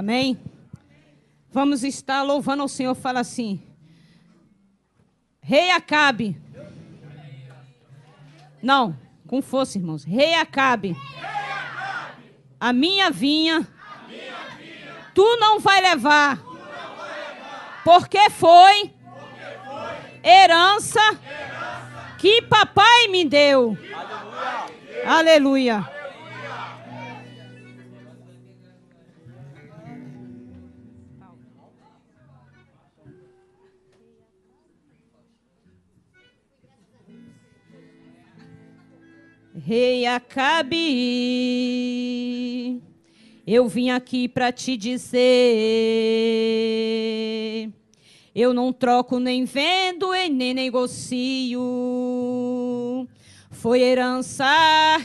Amém? Vamos estar louvando ao Senhor. Fala assim: Rei Acabe. Não, com força, irmãos. Rei Acabe. A minha vinha, tu não vai levar. Porque foi herança que papai me deu. Aleluia. Rei Acabe, eu vim aqui para te dizer, eu não troco, nem vendo e nem negocio. Foi herança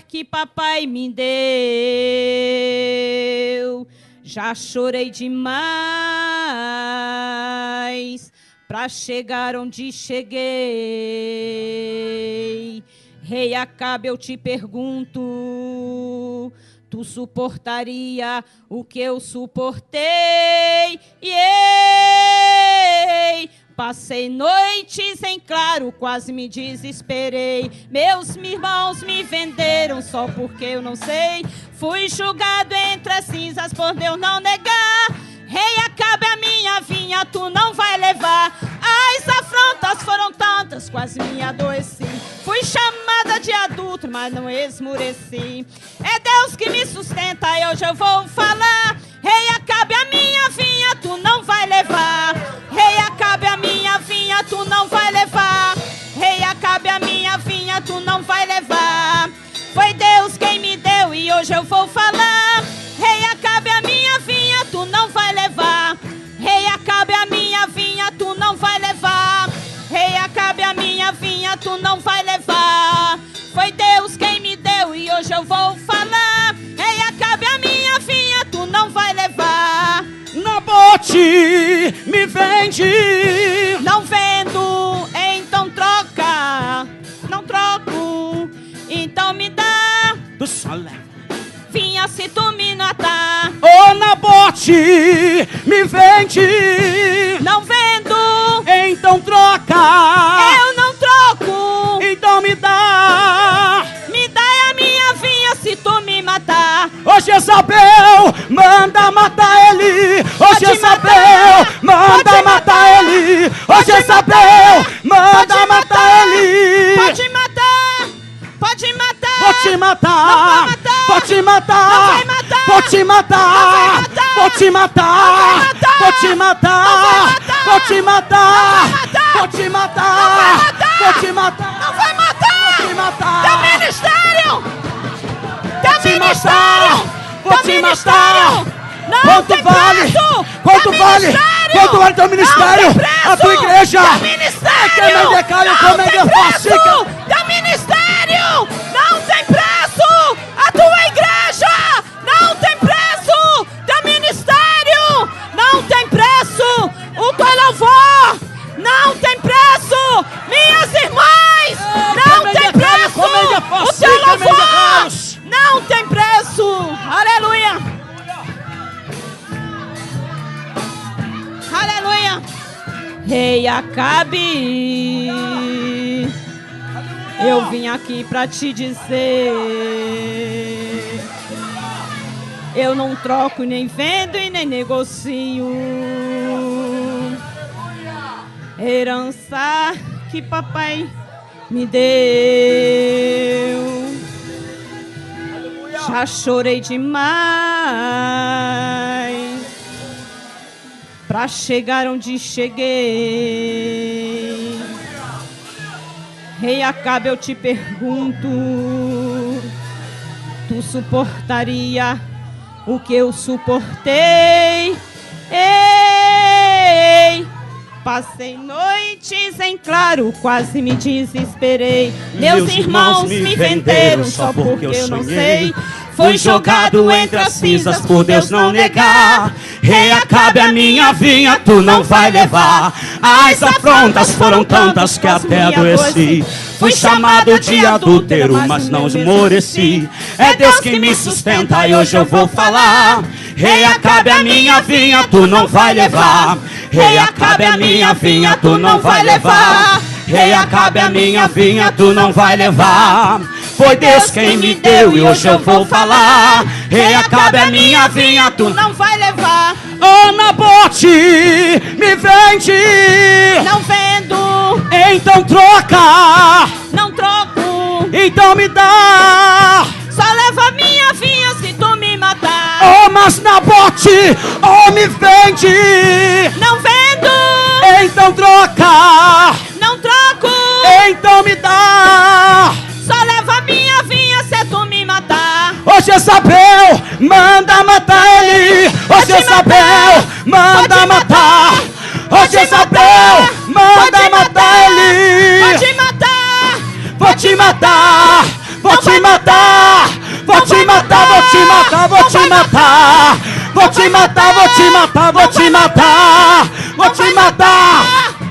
que papai me deu. Já chorei demais para chegar onde cheguei. Rei Acabe, eu te pergunto, tu suportaria o que eu suportei? Passei noites em claro, quase me desesperei. Meus irmãos me venderam só porque eu não sei. Fui julgado entre as cinzas por Deus não negar. Rei Acabe, a minha vinha tu não vai levar. As afrontas foram tantas, quase me adoeci. Fui chamada de adulto, mas não esmureci. É Deus que me sustenta e hoje eu vou falar. Rei Acabe, a minha vinha tu não vai levar. Rei Acabe, a minha vinha tu não vai levar. Rei Acabe, a minha vinha tu não vai levar. Foi Deus quem me deu e hoje eu vou falar. Rei Acabe, a minha vinha tu não vai levar. Rei Acabe, a minha vinha tu não vai levar. Rei Acabe, a minha vinha tu não vai levar. Foi Deus quem me deu e hoje eu vou falar. Rei Acabe, a minha vinha tu não vai levar. Nabote me vende. Não vendo, então troca. Não troco, então me dá. Do solé. Vinha se tu me matar. Ô Nabote me vende. Não vendo, então troca. eu não troco. Então me dá. Me dá a minha vinha se tu me matar. Ô Jezabel, manda matar ele. Ô Jezabel, manda matar ele. Ô Jezabel, manda matar ele. Pode matar, pode matar. Vou te matar, vou te matar, Não vai matar. vou te matar, vou te matar, vou te matar, vou te matar, vou te matar, vou te matar, Não vai matar. vou te matar, Teu ministério. Teu te ministério. matar, vou Teu te ministério. matar. Não Quanto tem vale? preço. Quanto Teu vale? ministério. Quanto vale teu ministério? Não tem preço. A tua igreja? Teu ministério. Que me decalho, Não como é tem que eu faço? preço. Teu ministério. Não tem preço. A tua igreja. Não tem preço. Teu ministério. Não tem preço. O teu louvor. Não tem preço. Minhas irmãs. Não tem preço. O teu louvor. Não tem preço. Aleluia. Aleluia. Rei Acabe, eu vim aqui pra te dizer, eu não troco, nem vendo e nem negocio. Herança que papai me deu. Já chorei demais pra chegar onde cheguei. Rei Acabe, eu te pergunto, tu suportaria o que eu suportei? Passei noites em claro, quase me desesperei. Meus irmãos me venderam só porque eu não sei. Fui jogado entre as cinzas por Deus não negar. Rei Acabe, a minha vinha tu não vai levar. As afrontas foram tantas que até adoeci. Fui chamado de adúltero, mas não esmoreci. É Deus que me sustenta e hoje eu vou falar. Rei Acabe, a minha vinha tu não vai levar. Rei Acabe, a minha vinha tu não vai levar. Rei Acabe, a minha vinha tu não vai levar. Foi Deus quem me deu e hoje eu vou falar. Rei Acabe, a minha vinha tu não vai levar. Ô Nabote, me vende. Não vendo. Então troca. Não troco. Então me dá. Só leva minha vinha se tu me matar. Oh, mas Nabote, oh, me vende. Não vendo. Então troca. Não troco. Então me dá. Só leva minha vinha se tu me matar. Ô Jezabel, manda matar ele. Ô Jezabel, manda matar. Ô Jezabel, manda matar ele. Pode matar. Vou te matar. Vou te matar. Vou te matar. Vou te matar. Vou te matar. Vou te matar. Vou te matar. Vou te matar. Vou te matar.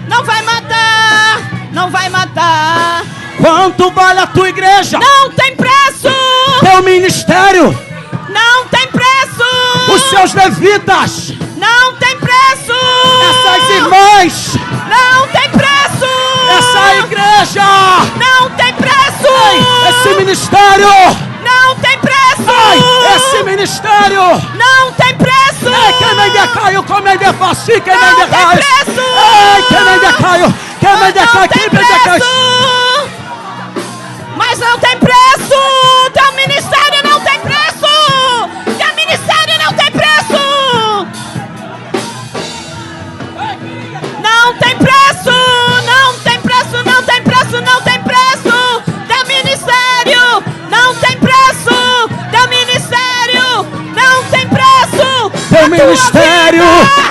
Não vai matar. Não vai matar. Quanto vale a tua igreja? Não tem preço. Teu ministério? Não tem preço. Os seus levitas? Não tem preço. Essas irmãs? Não tem preço. Essa igreja? Não tem preço. Esse ministério? Não tem preço. Esse ministério? Não tem preço. Quem me caiu, como é faci, quem não me tem preço. Quem me caiu, quem me caiu, quem me caiu. Mas não tem preço. Teu ministério não tem preço. Teu ministério não tem preço. Não tem preço. Não tem preço. Não tem preço. Não tem preço. Teu ministério não tem preço. Teu ministério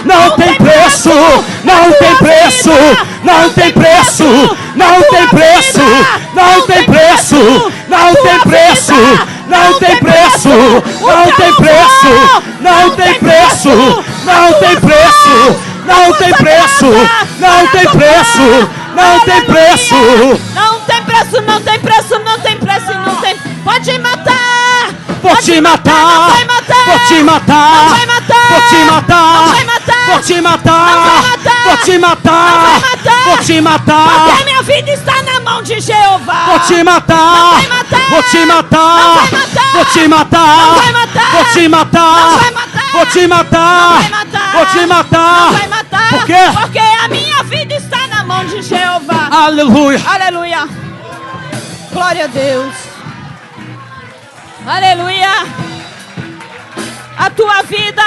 não tem preço. Teu ministério não tem preço. Não tem preço. Não tem preço. Não tem preço. Não tem preço. Não tem preço. Não tem preço. Não tem preço. Não tem preço. Não tem preço. Não tem preço. Não tem preço. Não tem preço. Não tem preço. Não tem preço. Não tem preço. Não tem. Pode matar. Vou te matar. Vou te matar. Vou te matar. Vou te matar. Vou te matar. Vou te matar. Porque minha vida está na mão de Jeová. Vou te matar. Vou te matar. Vou te matar. Vou te matar. Vou te matar. Vou te matar. Por quê? Porque a minha vida está na mão de Jeová. Aleluia. Aleluia. Glória a Deus. Aleluia. A tua vida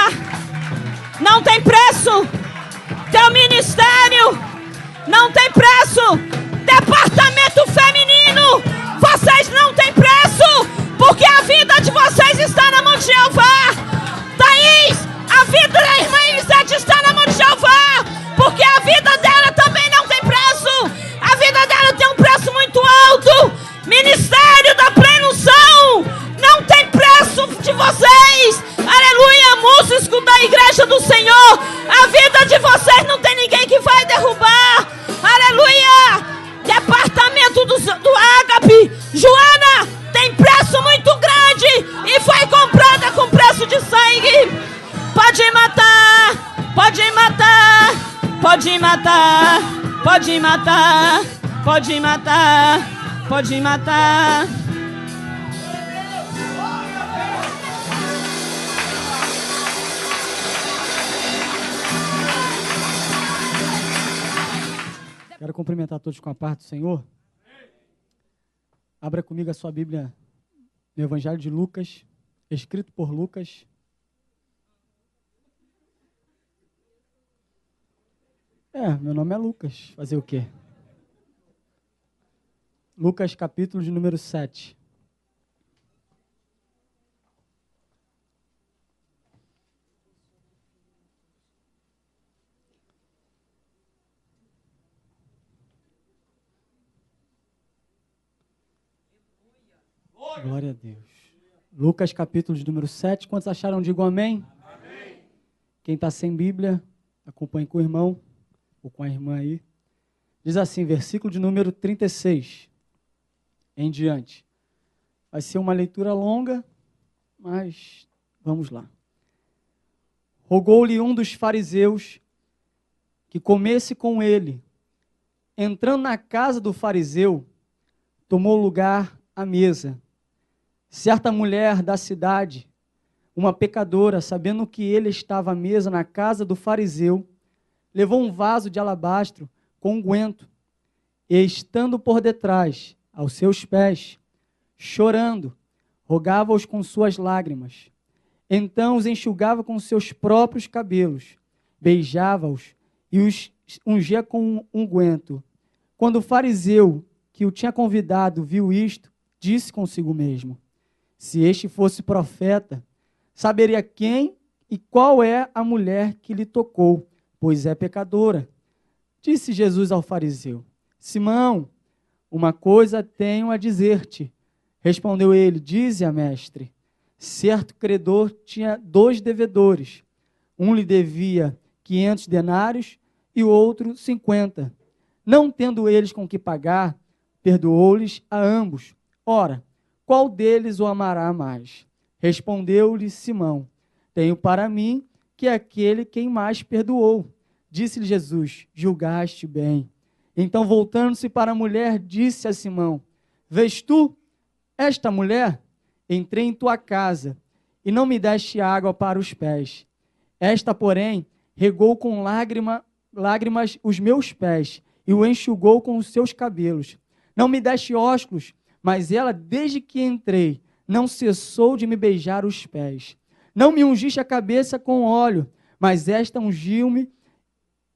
não tem preço. Teu ministério não tem preço. Departamento feminino, vocês não têm preço. Porque a vida de vocês está na mão de Jeová. Thaís, a vida da irmã Elisete está na mão de Jeová. Porque a vida dela também não tem preço. A vida dela tem um preço muito alto. Ministério da Plena-Unção não tem preço de vocês. Aleluia, músicos da igreja do Senhor. A vida de vocês não tem ninguém que vai derrubar. Aleluia. Departamento do Ágape, Joana, tem preço muito grande e foi comprada com preço de sangue. Pode matar. Pode matar. Pode matar. Pode matar. Pode matar. Pode matar. Quero cumprimentar todos com a paz do Senhor. Abra comigo a sua Bíblia no Evangelho de Lucas, escrito por Lucas. Meu nome é Lucas. Fazer o quê? Lucas, capítulo de número 7. Glória a Deus. Lucas, capítulo de número 7. Quantos acharam? Digam amém. Amém. Quem está sem Bíblia, acompanhe com o irmão ou com a irmã aí. Diz assim, versículo de número 36. em diante. Vai ser uma leitura longa, mas vamos lá. Rogou-lhe um dos fariseus que comesse com ele. Entrando na casa do fariseu, tomou lugar à mesa. Certa mulher da cidade, uma pecadora, sabendo que ele estava à mesa na casa do fariseu, levou um vaso de alabastro com unguento, e estando por detrás, aos seus pés, chorando, rogava-os com suas lágrimas. Então os enxugava com seus próprios cabelos, beijava-os e os ungia com unguento. Quando o fariseu que o tinha convidado viu isto, disse consigo mesmo: se este fosse profeta, saberia quem e qual é a mulher que lhe tocou, pois é pecadora. Disse Jesus ao fariseu: Simão, uma coisa tenho a dizer-te. Respondeu ele: dize-a, mestre. Certo credor tinha 2 devedores. Um lhe devia 500 denários e o outro 50. Não tendo eles com que pagar, perdoou-lhes a ambos. Ora, qual deles o amará mais? Respondeu-lhe Simão: tenho para mim que é aquele quem mais perdoou. Disse-lhe Jesus: julgaste bem. Então, voltando-se para a mulher, disse a Simão: vês tu esta mulher? Entrei em tua casa e não me deste água para os pés. Esta, porém, regou com lágrimas os meus pés e o enxugou com os seus cabelos. Não me deste ósculos, mas ela, desde que entrei, não cessou de me beijar os pés. Não me ungiste a cabeça com óleo, mas esta ungiu-me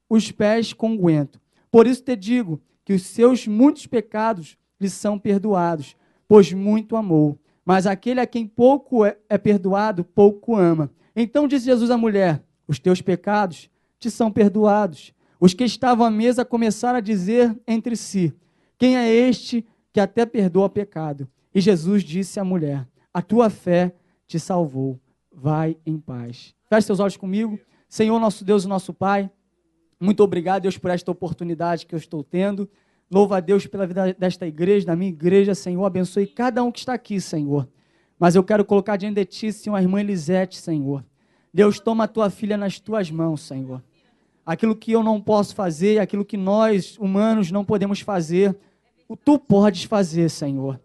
os pés com unguento. Por isso te digo que os seus muitos pecados lhe são perdoados, pois muito amou. Mas aquele a quem pouco é perdoado, pouco ama. Então disse Jesus à mulher: os teus pecados te são perdoados. Os que estavam à mesa começaram a dizer entre si: quem é este que até perdoa pecado? E Jesus disse à mulher: a tua fé te salvou. Vai em paz. Feche seus olhos comigo. Senhor, nosso Deus e nosso Pai, muito obrigado, Deus, por esta oportunidade que eu estou tendo. Louva a Deus pela vida desta igreja, da minha igreja, Senhor. Abençoe cada um que está aqui, Senhor. Mas eu quero colocar diante de Ti, Senhor, a irmã Elisete, Senhor. Deus, toma a Tua filha nas Tuas mãos, Senhor. Aquilo que eu não posso fazer, aquilo que nós, humanos, não podemos fazer, Tu podes fazer, Senhor.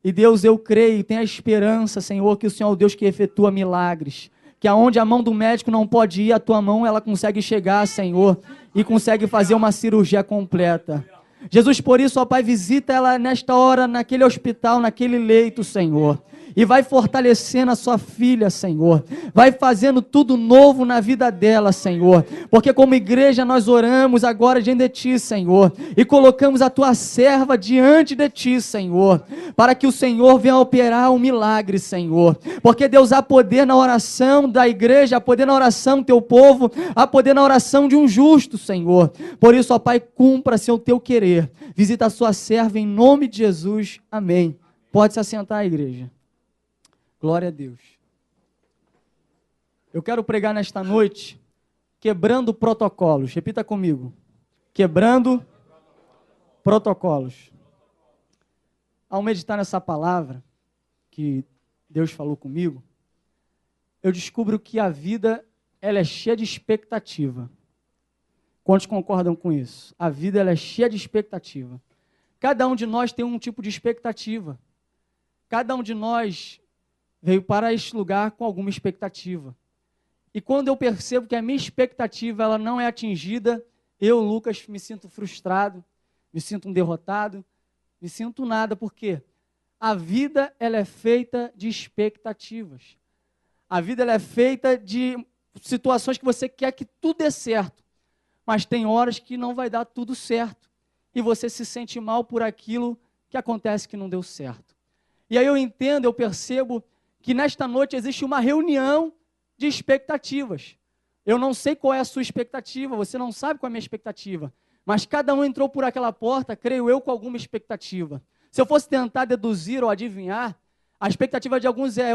E Deus, eu creio, tenho a esperança, Senhor, que o Senhor é o Deus que efetua milagres. Que aonde a mão do médico não pode ir, a Tua mão, ela consegue chegar, Senhor, e consegue fazer uma cirurgia completa. Jesus, por isso, ó Pai, visita ela nesta hora, naquele hospital, naquele leito, Senhor. E vai fortalecendo a sua filha, Senhor. Vai fazendo tudo novo na vida dela, Senhor. Porque como igreja nós oramos agora diante de Ti, Senhor. E colocamos a Tua serva diante de Ti, Senhor. Para que o Senhor venha operar um milagre, Senhor. Porque Deus, há poder na oração da igreja, há poder na oração do Teu povo, há poder na oração de um justo, Senhor. Por isso, ó Pai, cumpra-se o Teu querer. Visita a sua serva em nome de Jesus. Amém. Pode se assentar, igreja. Glória a Deus. Eu quero pregar nesta noite, quebrando protocolos. Repita comigo. Quebrando protocolos. Ao meditar nessa palavra, que Deus falou comigo, eu descubro que a vida, ela é cheia de expectativa. Quantos concordam com isso? A vida, ela é cheia de expectativa. Cada um de nós tem um tipo de expectativa. Cada um de nós veio para este lugar com alguma expectativa. E quando eu percebo que a minha expectativa ela não é atingida, eu, Lucas, me sinto frustrado, me sinto um derrotado, me sinto nada, porque a vida ela é feita de expectativas. A vida ela é feita de situações que você quer que tudo dê certo, mas tem horas que não vai dar tudo certo, e você se sente mal por aquilo que acontece que não deu certo. E aí eu entendo, eu percebo que nesta noite existe uma reunião de expectativas. Eu não sei qual é a sua expectativa, você não sabe qual é a minha expectativa, mas cada um entrou por aquela porta, creio eu, com alguma expectativa. Se eu fosse tentar deduzir ou adivinhar, a expectativa de alguns é,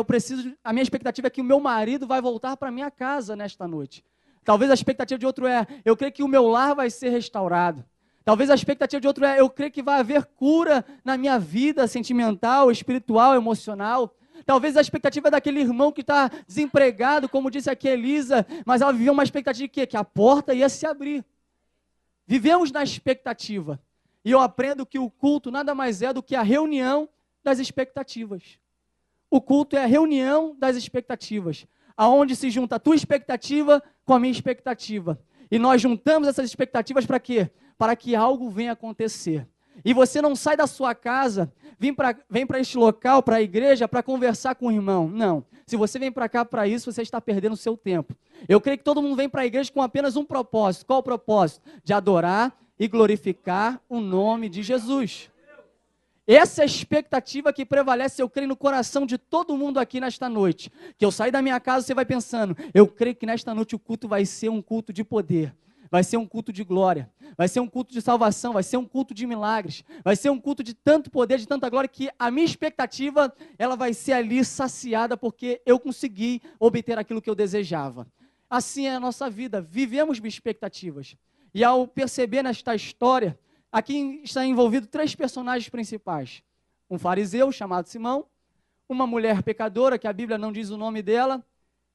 a minha expectativa é que o meu marido vai voltar para minha casa nesta noite. Talvez a expectativa de outro é, eu creio que o meu lar vai ser restaurado. Talvez a expectativa de outro é, eu creio que vai haver cura na minha vida sentimental, espiritual, emocional. Talvez a expectativa é daquele irmão que está desempregado, como disse aqui Elisa, mas ela viveu uma expectativa de quê? Que a porta ia se abrir. Vivemos na expectativa. E eu aprendo que o culto nada mais é do que a reunião das expectativas. O culto é a reunião das expectativas, aonde se junta a tua expectativa com a minha expectativa. E nós juntamos essas expectativas para quê? Para que algo venha acontecer. E você não sai da sua casa, vem para este local, para a igreja, para conversar com o irmão. Não. Se você vem para cá para isso, você está perdendo o seu tempo. Eu creio que todo mundo vem para a igreja com apenas um propósito. Qual o propósito? De adorar e glorificar o nome de Jesus. Essa é a expectativa que prevalece, eu creio, no coração de todo mundo aqui nesta noite. Que eu sair da minha casa, você vai pensando, eu creio que nesta noite o culto vai ser um culto de poder. Vai ser um culto de glória, vai ser um culto de salvação, vai ser um culto de milagres, vai ser um culto de tanto poder, de tanta glória, que a minha expectativa, ela vai ser ali saciada, porque eu consegui obter aquilo que eu desejava. Assim é a nossa vida, vivemos expectativas. E ao perceber nesta história, aqui está envolvido 3 personagens principais. Um fariseu chamado Simão, uma mulher pecadora, que a Bíblia não diz o nome dela,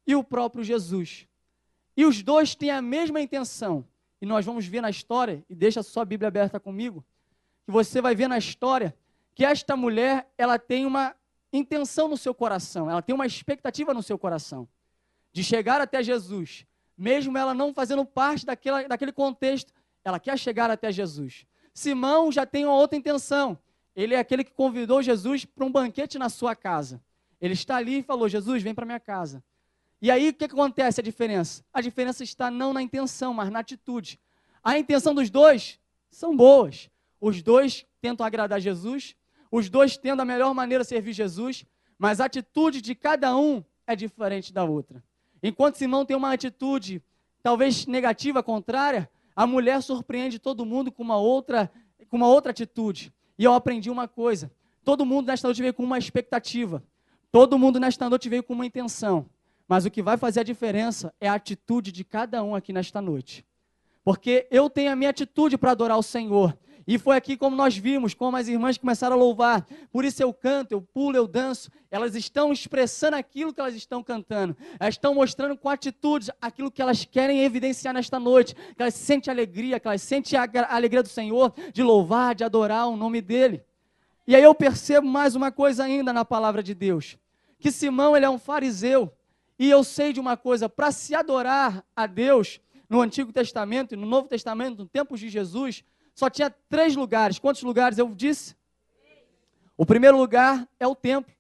e o próprio Jesus. E os dois têm a mesma intenção. E nós vamos ver na história, e deixa a sua Bíblia aberta comigo, que você vai ver na história que esta mulher, ela tem uma intenção no seu coração, ela tem uma expectativa no seu coração, de chegar até Jesus. Mesmo ela não fazendo parte daquele contexto, ela quer chegar até Jesus. Simão já tem uma outra intenção. Ele é aquele que convidou Jesus para um banquete na sua casa. Ele está ali e falou, Jesus, vem para minha casa. E aí, o que acontece, a diferença? A diferença está não na intenção, mas na atitude. A intenção dos dois são boas. Os dois tentam agradar Jesus, os dois tentam a melhor maneira de servir Jesus, mas a atitude de cada um é diferente da outra. Enquanto Simão tem uma atitude, talvez negativa, contrária, a mulher surpreende todo mundo com uma outra atitude. E eu aprendi uma coisa, todo mundo nesta noite veio com uma expectativa, todo mundo nesta noite veio com uma intenção. Mas o que vai fazer a diferença é a atitude de cada um aqui nesta noite. Porque eu tenho a minha atitude para adorar o Senhor. E foi aqui como nós vimos, como as irmãs começaram a louvar. Por isso eu canto, eu pulo, eu danço. Elas estão expressando aquilo que elas estão cantando. Elas estão mostrando com atitudes aquilo que elas querem evidenciar nesta noite. Que elas sentem alegria, que elas sentem a alegria do Senhor de louvar, de adorar o nome dEle. E aí eu percebo mais uma coisa ainda na palavra de Deus. Que Simão, ele é um fariseu. E eu sei de uma coisa, para se adorar a Deus, no Antigo Testamento e no Novo Testamento, no tempo de Jesus, só tinha 3 lugares. Quantos lugares eu disse? O primeiro lugar é o templo.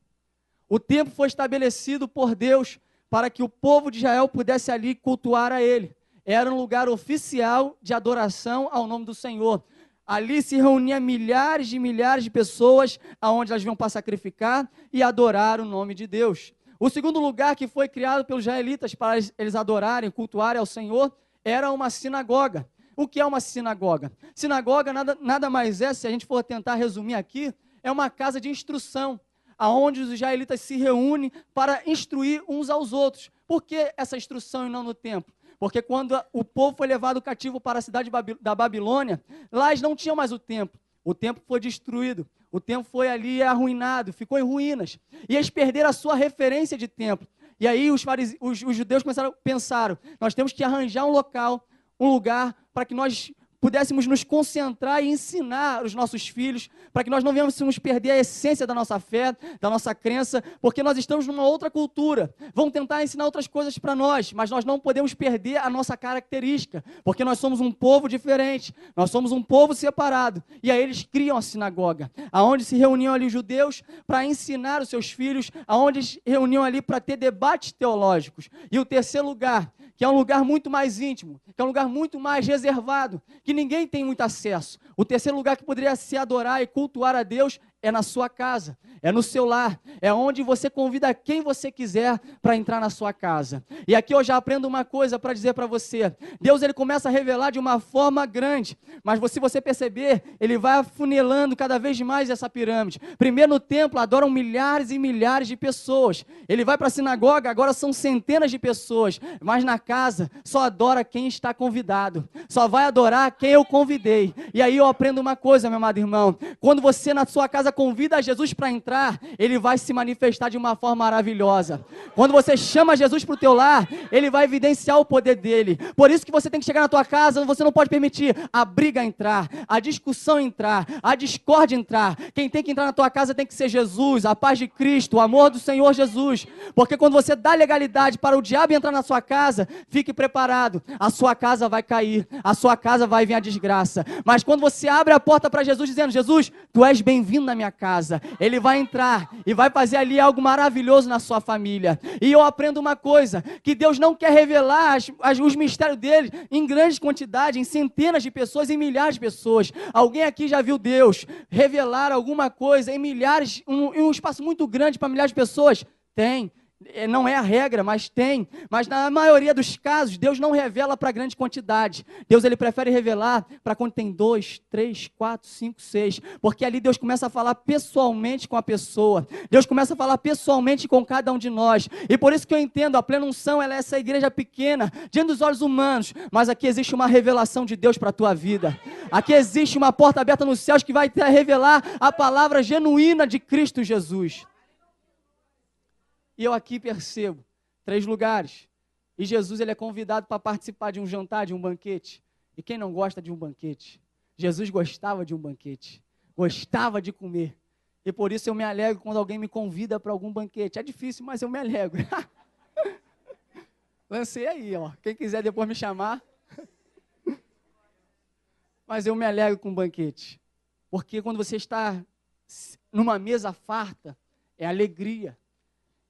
O templo foi estabelecido por Deus para que o povo de Israel pudesse ali cultuar a Ele. Era um lugar oficial de adoração ao nome do Senhor. Ali se reuniam milhares de pessoas, aonde elas vinham para sacrificar e adorar o nome de Deus. O segundo lugar que foi criado pelos israelitas para eles adorarem, cultuarem ao Senhor, era uma sinagoga. O que é uma sinagoga? Sinagoga nada mais é, se a gente for tentar resumir aqui, é uma casa de instrução, aonde os israelitas se reúnem para instruir uns aos outros. Por que essa instrução e não no templo? Porque quando o povo foi levado cativo para a cidade da Babilônia, lá eles não tinham mais o templo foi destruído. O templo foi ali arruinado, ficou em ruínas. E eles perderam a sua referência de templo. E aí os judeus pensaram, nós temos que arranjar um lugar para que nós pudéssemos nos concentrar e ensinar os nossos filhos, para que nós não viéssemos perder a essência da nossa fé, da nossa crença, porque nós estamos numa outra cultura. Vão tentar ensinar outras coisas para nós, mas nós não podemos perder a nossa característica, porque nós somos um povo diferente, nós somos um povo separado. E aí eles criam a sinagoga, aonde se reuniam ali os judeus para ensinar os seus filhos, aonde eles reuniam ali para ter debates teológicos. E o terceiro lugar, que é um lugar muito mais íntimo, que é um lugar muito mais reservado, que ninguém tem muito acesso. O terceiro lugar que poderia se adorar e cultuar a Deus é na sua casa, é no seu lar, é onde você convida quem você quiser para entrar na sua casa. E aqui eu já aprendo uma coisa para dizer para você. Deus, ele começa a revelar de uma forma grande, mas se você perceber, ele vai afunilando cada vez mais essa pirâmide. Primeiro no templo adoram milhares e milhares de pessoas. Ele vai para a sinagoga, agora são centenas de pessoas, mas na casa só adora quem está convidado, só vai adorar quem eu convidei. E aí eu aprendo uma coisa, meu amado irmão, quando você na sua casa convida Jesus para entrar, ele vai se manifestar de uma forma maravilhosa. Quando você chama Jesus para o teu lar, ele vai evidenciar o poder dele. Por isso que você tem que chegar na tua casa, você não pode permitir a briga entrar, a discussão entrar, a discórdia entrar. Quem tem que entrar na tua casa tem que ser Jesus, a paz de Cristo, o amor do Senhor Jesus. Porque quando você dá legalidade para o diabo entrar na sua casa, fique preparado, a sua casa vai cair, a sua casa vai vir a desgraça. Mas quando você abre a porta para Jesus dizendo, Jesus, tu és bem-vindo na minha casa, ele vai entrar e vai fazer ali algo maravilhoso na sua família. E eu aprendo uma coisa, que Deus não quer revelar os mistérios dele em grande quantidade, em centenas de pessoas, em milhares de pessoas. Alguém aqui já viu Deus revelar alguma coisa em milhares, em um espaço muito grande para milhares de pessoas? Tem. Não é a regra, mas tem. Mas na maioria dos casos, Deus não revela para grande quantidade. Deus, ele prefere revelar para quando tem 2, 3, 4, 5, 6. Porque ali Deus começa a falar pessoalmente com a pessoa. Deus começa a falar pessoalmente com cada um de nós. E por isso que eu entendo, a Plena Unção, ela é essa igreja pequena, diante dos olhos humanos. Mas aqui existe uma revelação de Deus para a tua vida. Aqui existe uma porta aberta nos céus que vai te revelar a palavra genuína de Cristo Jesus. E eu aqui percebo 3 lugares. E Jesus, ele é convidado para participar de um jantar, de um banquete. E quem não gosta de um banquete? Jesus gostava de um banquete. Gostava de comer. E por isso eu me alegro quando alguém me convida para algum banquete. É difícil, mas eu me alegro. Lancei aí, ó. Quem quiser depois me chamar. Mas eu me alegro com um banquete. Porque quando você está numa mesa farta, é alegria.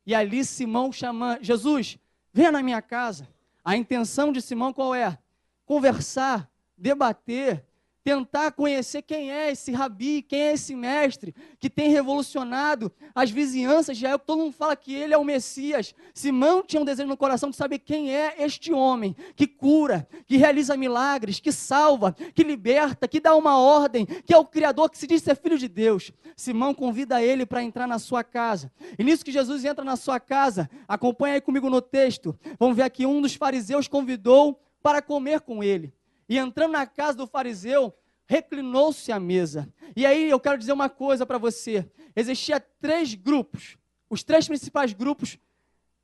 E ali Simão chama, Jesus, venha na minha casa. A intenção de Simão qual é? Conversar, debater, tentar conhecer quem é esse rabi, quem é esse mestre, que tem revolucionado as vizinhanças de Israel. Todo mundo fala que ele é o Messias. Simão tinha um desejo no coração de saber quem é este homem, que cura, que realiza milagres, que salva, que liberta, que dá uma ordem, que é o Criador, que se diz ser filho de Deus. Simão convida ele para entrar na sua casa. E nisso que Jesus entra na sua casa, acompanha aí comigo no texto, vamos ver aqui, um dos fariseus convidou para comer com ele. E entrando na casa do fariseu, reclinou-se à mesa. E aí eu quero dizer uma coisa para você. Existia 3 grupos. Os 3 principais grupos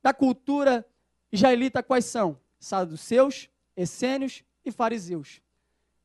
da cultura israelita quais são? Saduceus, essênios e fariseus.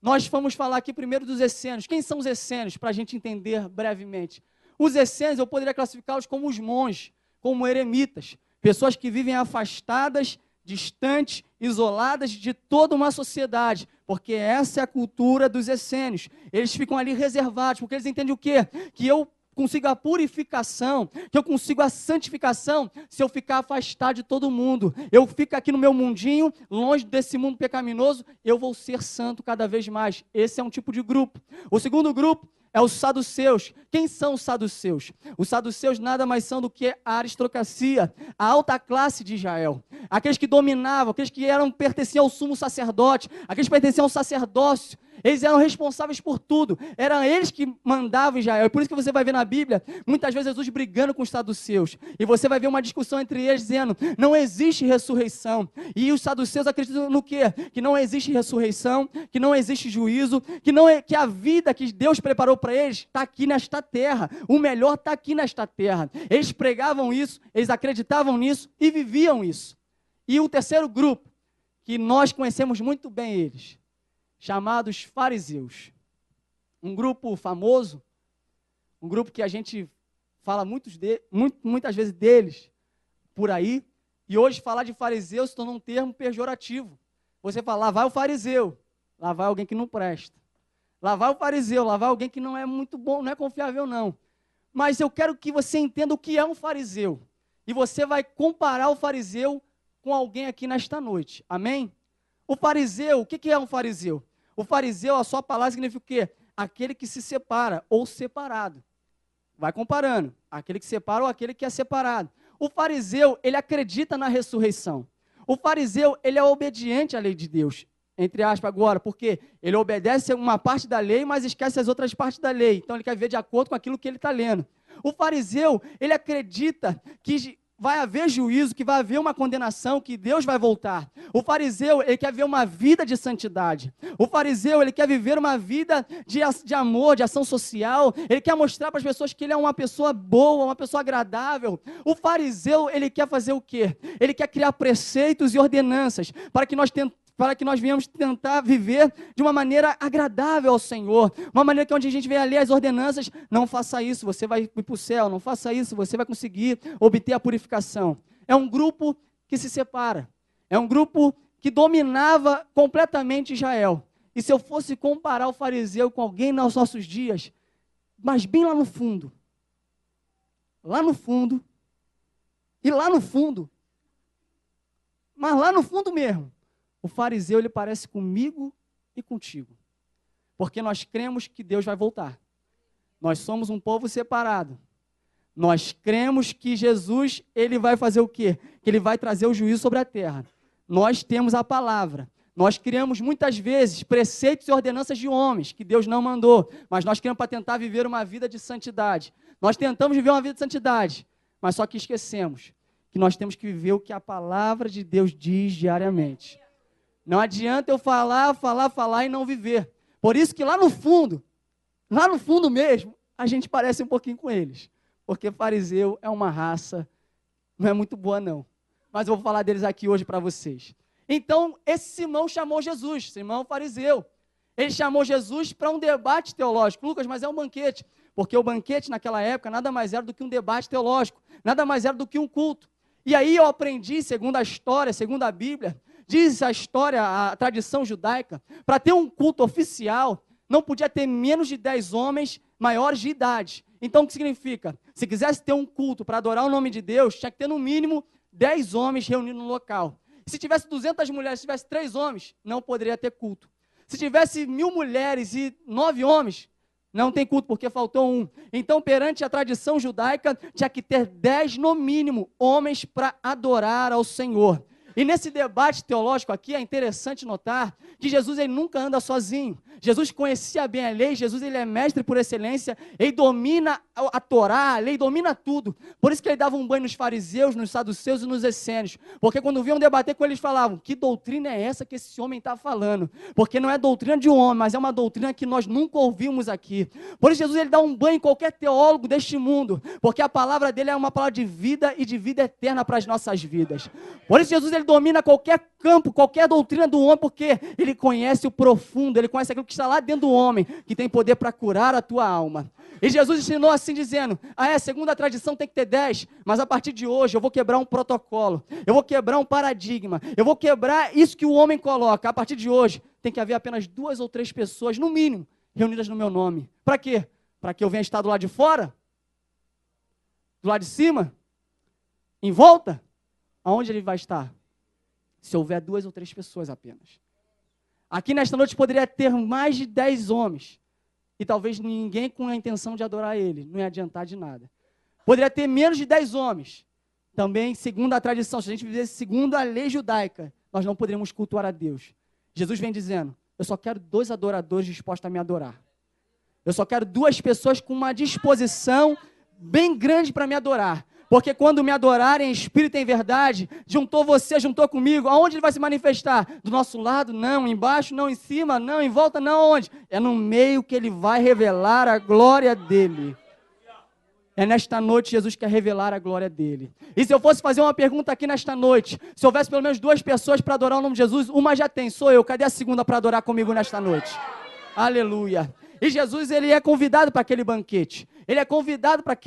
Nós vamos falar aqui primeiro dos essênios. Quem são os essênios? Para a gente entender brevemente. Os essênios eu poderia classificá-los como os monges, como eremitas. Pessoas que vivem afastadas, distantes, isoladas de toda uma sociedade, porque essa é a cultura dos essênios. Eles ficam ali reservados, porque eles entendem o quê? Que eu consigo a purificação, que eu consigo a santificação, se eu ficar afastado de todo mundo. Eu fico aqui no meu mundinho, longe desse mundo pecaminoso, eu vou ser santo cada vez mais. Esse é um tipo de grupo. O segundo grupo é os saduceus. Quem são os saduceus? Os saduceus nada mais são do que a aristocracia, a alta classe de Israel. Aqueles que dominavam, aqueles que pertenciam ao sumo sacerdote, aqueles que pertenciam ao sacerdócio. Eles eram responsáveis por tudo. Eram eles que mandavam Israel. E por isso que você vai ver na Bíblia, muitas vezes Jesus brigando com os saduceus. E você vai ver uma discussão entre eles dizendo, não existe ressurreição. E os saduceus acreditam no quê? Que não existe ressurreição, que não existe juízo, que a vida que Deus preparou para eles está aqui nesta terra. O melhor está aqui nesta terra. Eles pregavam isso, eles acreditavam nisso e viviam isso. E o terceiro grupo, que nós conhecemos muito bem eles, chamados fariseus. Um grupo famoso, um grupo que a gente fala muitas vezes deles por aí, e hoje falar de fariseu se tornou um termo pejorativo. Você fala, lá vai o fariseu, lá vai alguém que não presta. Lá vai o fariseu, lá vai alguém que não é muito bom, não é confiável não. Mas eu quero que você entenda o que é um fariseu. E você vai comparar o fariseu com alguém aqui nesta noite. Amém? O fariseu, o que é um fariseu? O fariseu, a sua palavra significa o quê? Aquele que se separa ou separado. Vai comparando. Aquele que separa ou aquele que é separado. O fariseu, ele acredita na ressurreição. O fariseu, ele é obediente à lei de Deus. Entre aspas agora, porque ele obedece uma parte da lei, mas esquece as outras partes da lei. Então ele quer ver de acordo com aquilo que ele está lendo. O fariseu, ele acredita que vai haver juízo, que vai haver uma condenação, que Deus vai voltar. O fariseu, ele quer ver uma vida de santidade. O fariseu, ele quer viver uma vida de amor, de ação social. Ele quer mostrar para as pessoas que ele é uma pessoa boa, uma pessoa agradável. O fariseu, ele quer fazer o quê? Ele quer criar preceitos e ordenanças para que nós venhamos tentar viver de uma maneira agradável ao Senhor, uma maneira que onde a gente vem ler as ordenanças, não faça isso, você vai ir para o céu, não faça isso, você vai conseguir obter a purificação. É um grupo que se separa, é um grupo que dominava completamente Israel. E se eu fosse comparar o fariseu com alguém nos nossos dias, mas bem lá no fundo, e lá no fundo, mas lá no fundo mesmo, o fariseu, ele parece comigo e contigo. Porque nós cremos que Deus vai voltar. Nós somos um povo separado. Nós cremos que Jesus, ele vai fazer o quê? Que ele vai trazer o juízo sobre a terra. Nós temos a palavra. Nós criamos muitas vezes preceitos e ordenanças de homens que Deus não mandou. Mas nós criamos para tentar viver uma vida de santidade. Nós tentamos viver uma vida de santidade. Mas só que esquecemos que nós temos que viver o que a palavra de Deus diz diariamente. Não adianta eu falar e não viver. Por isso que lá no fundo mesmo, a gente parece um pouquinho com eles. Porque fariseu é uma raça, não é muito boa não. Mas eu vou falar deles aqui hoje para vocês. Então, esse Simão chamou Jesus, Simão fariseu. Ele chamou Jesus para um debate teológico. Lucas, mas é um banquete. Porque o banquete naquela época nada mais era do que um debate teológico. Nada mais era do que um culto. E aí eu aprendi, segundo a história, segundo a Bíblia, diz a história, a tradição judaica, para ter um culto oficial, não podia ter menos de 10 homens maiores de idade. Então, o que significa? Se quisesse ter um culto para adorar o nome de Deus, tinha que ter no mínimo 10 homens reunidos no local. Se tivesse 200 mulheres, se tivesse 3 homens, não poderia ter culto. Se tivesse 1000 mulheres e 9 homens, não tem culto, porque faltou um. Então, perante a tradição judaica, tinha que ter 10 no mínimo homens para adorar ao Senhor. E nesse debate teológico aqui, é interessante notar que Jesus, ele nunca anda sozinho. Jesus conhecia bem a lei, Jesus, ele é mestre por excelência, ele domina a Torá, a lei domina tudo. Por isso que ele dava um banho nos fariseus, nos saduceus e nos essênios. Porque quando vinham debater com eles, falavam, que doutrina é essa que esse homem está falando? Porque não é doutrina de um homem, mas é uma doutrina que nós nunca ouvimos aqui. Por isso Jesus, ele dá um banho em qualquer teólogo deste mundo, porque a palavra dele é uma palavra de vida e de vida eterna para as nossas vidas. Por isso Jesus, ele domina qualquer campo, qualquer doutrina do homem, porque ele conhece o profundo, ele conhece aquilo que está lá dentro do homem, que tem poder para curar a tua alma. E Jesus ensinou assim dizendo, segundo a tradição tem que ter 10, mas a partir de hoje eu vou quebrar um protocolo, eu vou quebrar um paradigma, eu vou quebrar isso que o homem coloca. A partir de hoje tem que haver apenas 2 ou 3 pessoas, no mínimo, reunidas no meu nome. Para quê? Para que eu venha estar do lado de fora? Do lado de cima? Em volta? Aonde ele vai estar? Se houver 2 ou 3 pessoas apenas. Aqui nesta noite poderia ter mais de 10 homens. E talvez ninguém com a intenção de adorar ele. Não ia adiantar de nada. Poderia ter menos de 10 homens. Também, segundo a tradição, se a gente vivesse segundo a lei judaica, nós não poderíamos cultuar a Deus. Jesus vem dizendo, eu só quero 2 adoradores dispostos a me adorar. Eu só quero 2 pessoas com uma disposição bem grande para me adorar. Porque quando me adorarem em espírito e em verdade, juntou você, juntou comigo, aonde ele vai se manifestar? Do nosso lado? Não. Embaixo? Não. Em cima? Não. Em volta? Não. Onde? É no meio que ele vai revelar a glória dele. É nesta noite Jesus quer revelar a glória dele. E se eu fosse fazer uma pergunta aqui nesta noite, se houvesse pelo menos 2 pessoas para adorar o nome de Jesus, uma já tem, sou eu. Cadê a segunda para adorar comigo nesta noite? Aleluia. E Jesus, ele é convidado para aquele banquete. Ele é convidado para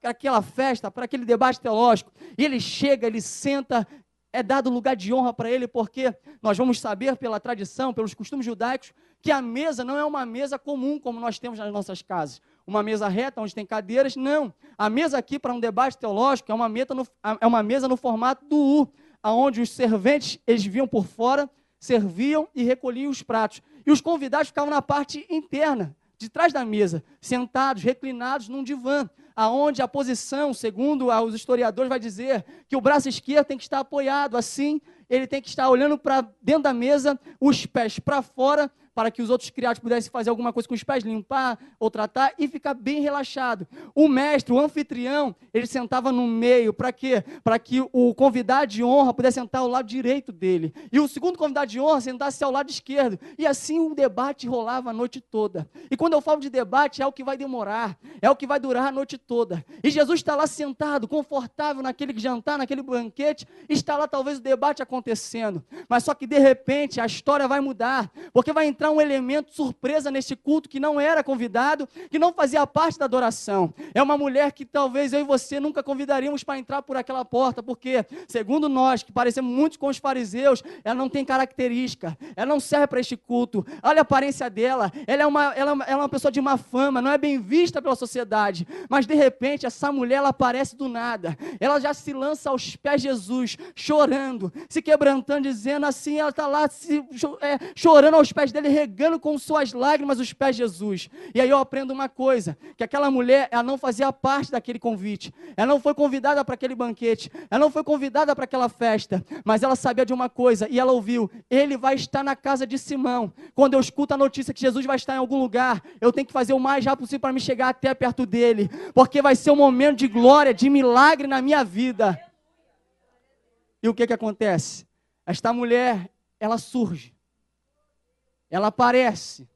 aquela festa, para aquele debate teológico. E ele chega, ele senta, é dado lugar de honra para ele, porque nós vamos saber pela tradição, pelos costumes judaicos, que a mesa não é uma mesa comum, como nós temos nas nossas casas. Uma mesa reta, onde tem cadeiras, não. A mesa aqui, para um debate teológico, é uma mesa no formato do U, onde os serventes, eles vinham por fora, serviam e recolhiam os pratos. E os convidados ficavam na parte interna, de trás da mesa, sentados, reclinados num divã. aonde a posição, segundo os historiadores, vai dizer que o braço esquerdo tem que estar apoiado, assim, ele tem que estar olhando para dentro da mesa, os pés para fora, para que os outros criados pudessem fazer alguma coisa com os pés, limpar ou tratar e ficar bem relaxado. O mestre, o anfitrião, ele sentava no meio, para quê? Para que o convidado de honra pudesse sentar ao lado direito dele. E o segundo convidado de honra sentasse ao lado esquerdo. E assim o debate rolava a noite toda. E quando eu falo de debate, é o que vai demorar, é o que vai durar a noite toda. E Jesus está lá sentado, confortável naquele jantar, naquele banquete, está lá talvez o debate acontecendo. Mas só que de repente a história vai mudar, porque vai entrar um elemento surpresa neste culto que não era convidado, que não fazia parte da adoração. É uma mulher que talvez eu e você nunca convidaríamos para entrar por aquela porta, porque, segundo nós, que parecemos muito com os fariseus, ela não tem característica, ela não serve para este culto. Olha a aparência dela, ela é uma pessoa de má fama, não é bem vista pela sociedade, mas de repente essa mulher, ela aparece do nada, ela já se lança aos pés de Jesus, chorando, se quebrantando, dizendo assim, ela está lá chorando aos pés dele, regando com suas lágrimas os pés de Jesus. E aí eu aprendo uma coisa, que aquela mulher, ela não fazia parte daquele convite, ela não foi convidada para aquele banquete, ela não foi convidada para aquela festa, mas ela sabia de uma coisa, e ela ouviu, ele vai estar na casa de Simão. Quando eu escuto a notícia que Jesus vai estar em algum lugar, eu tenho que fazer o mais rápido possível para me chegar até perto dele, porque vai ser um momento de glória, de milagre na minha vida. E o que acontece? Esta mulher, ela surge, ela aparece,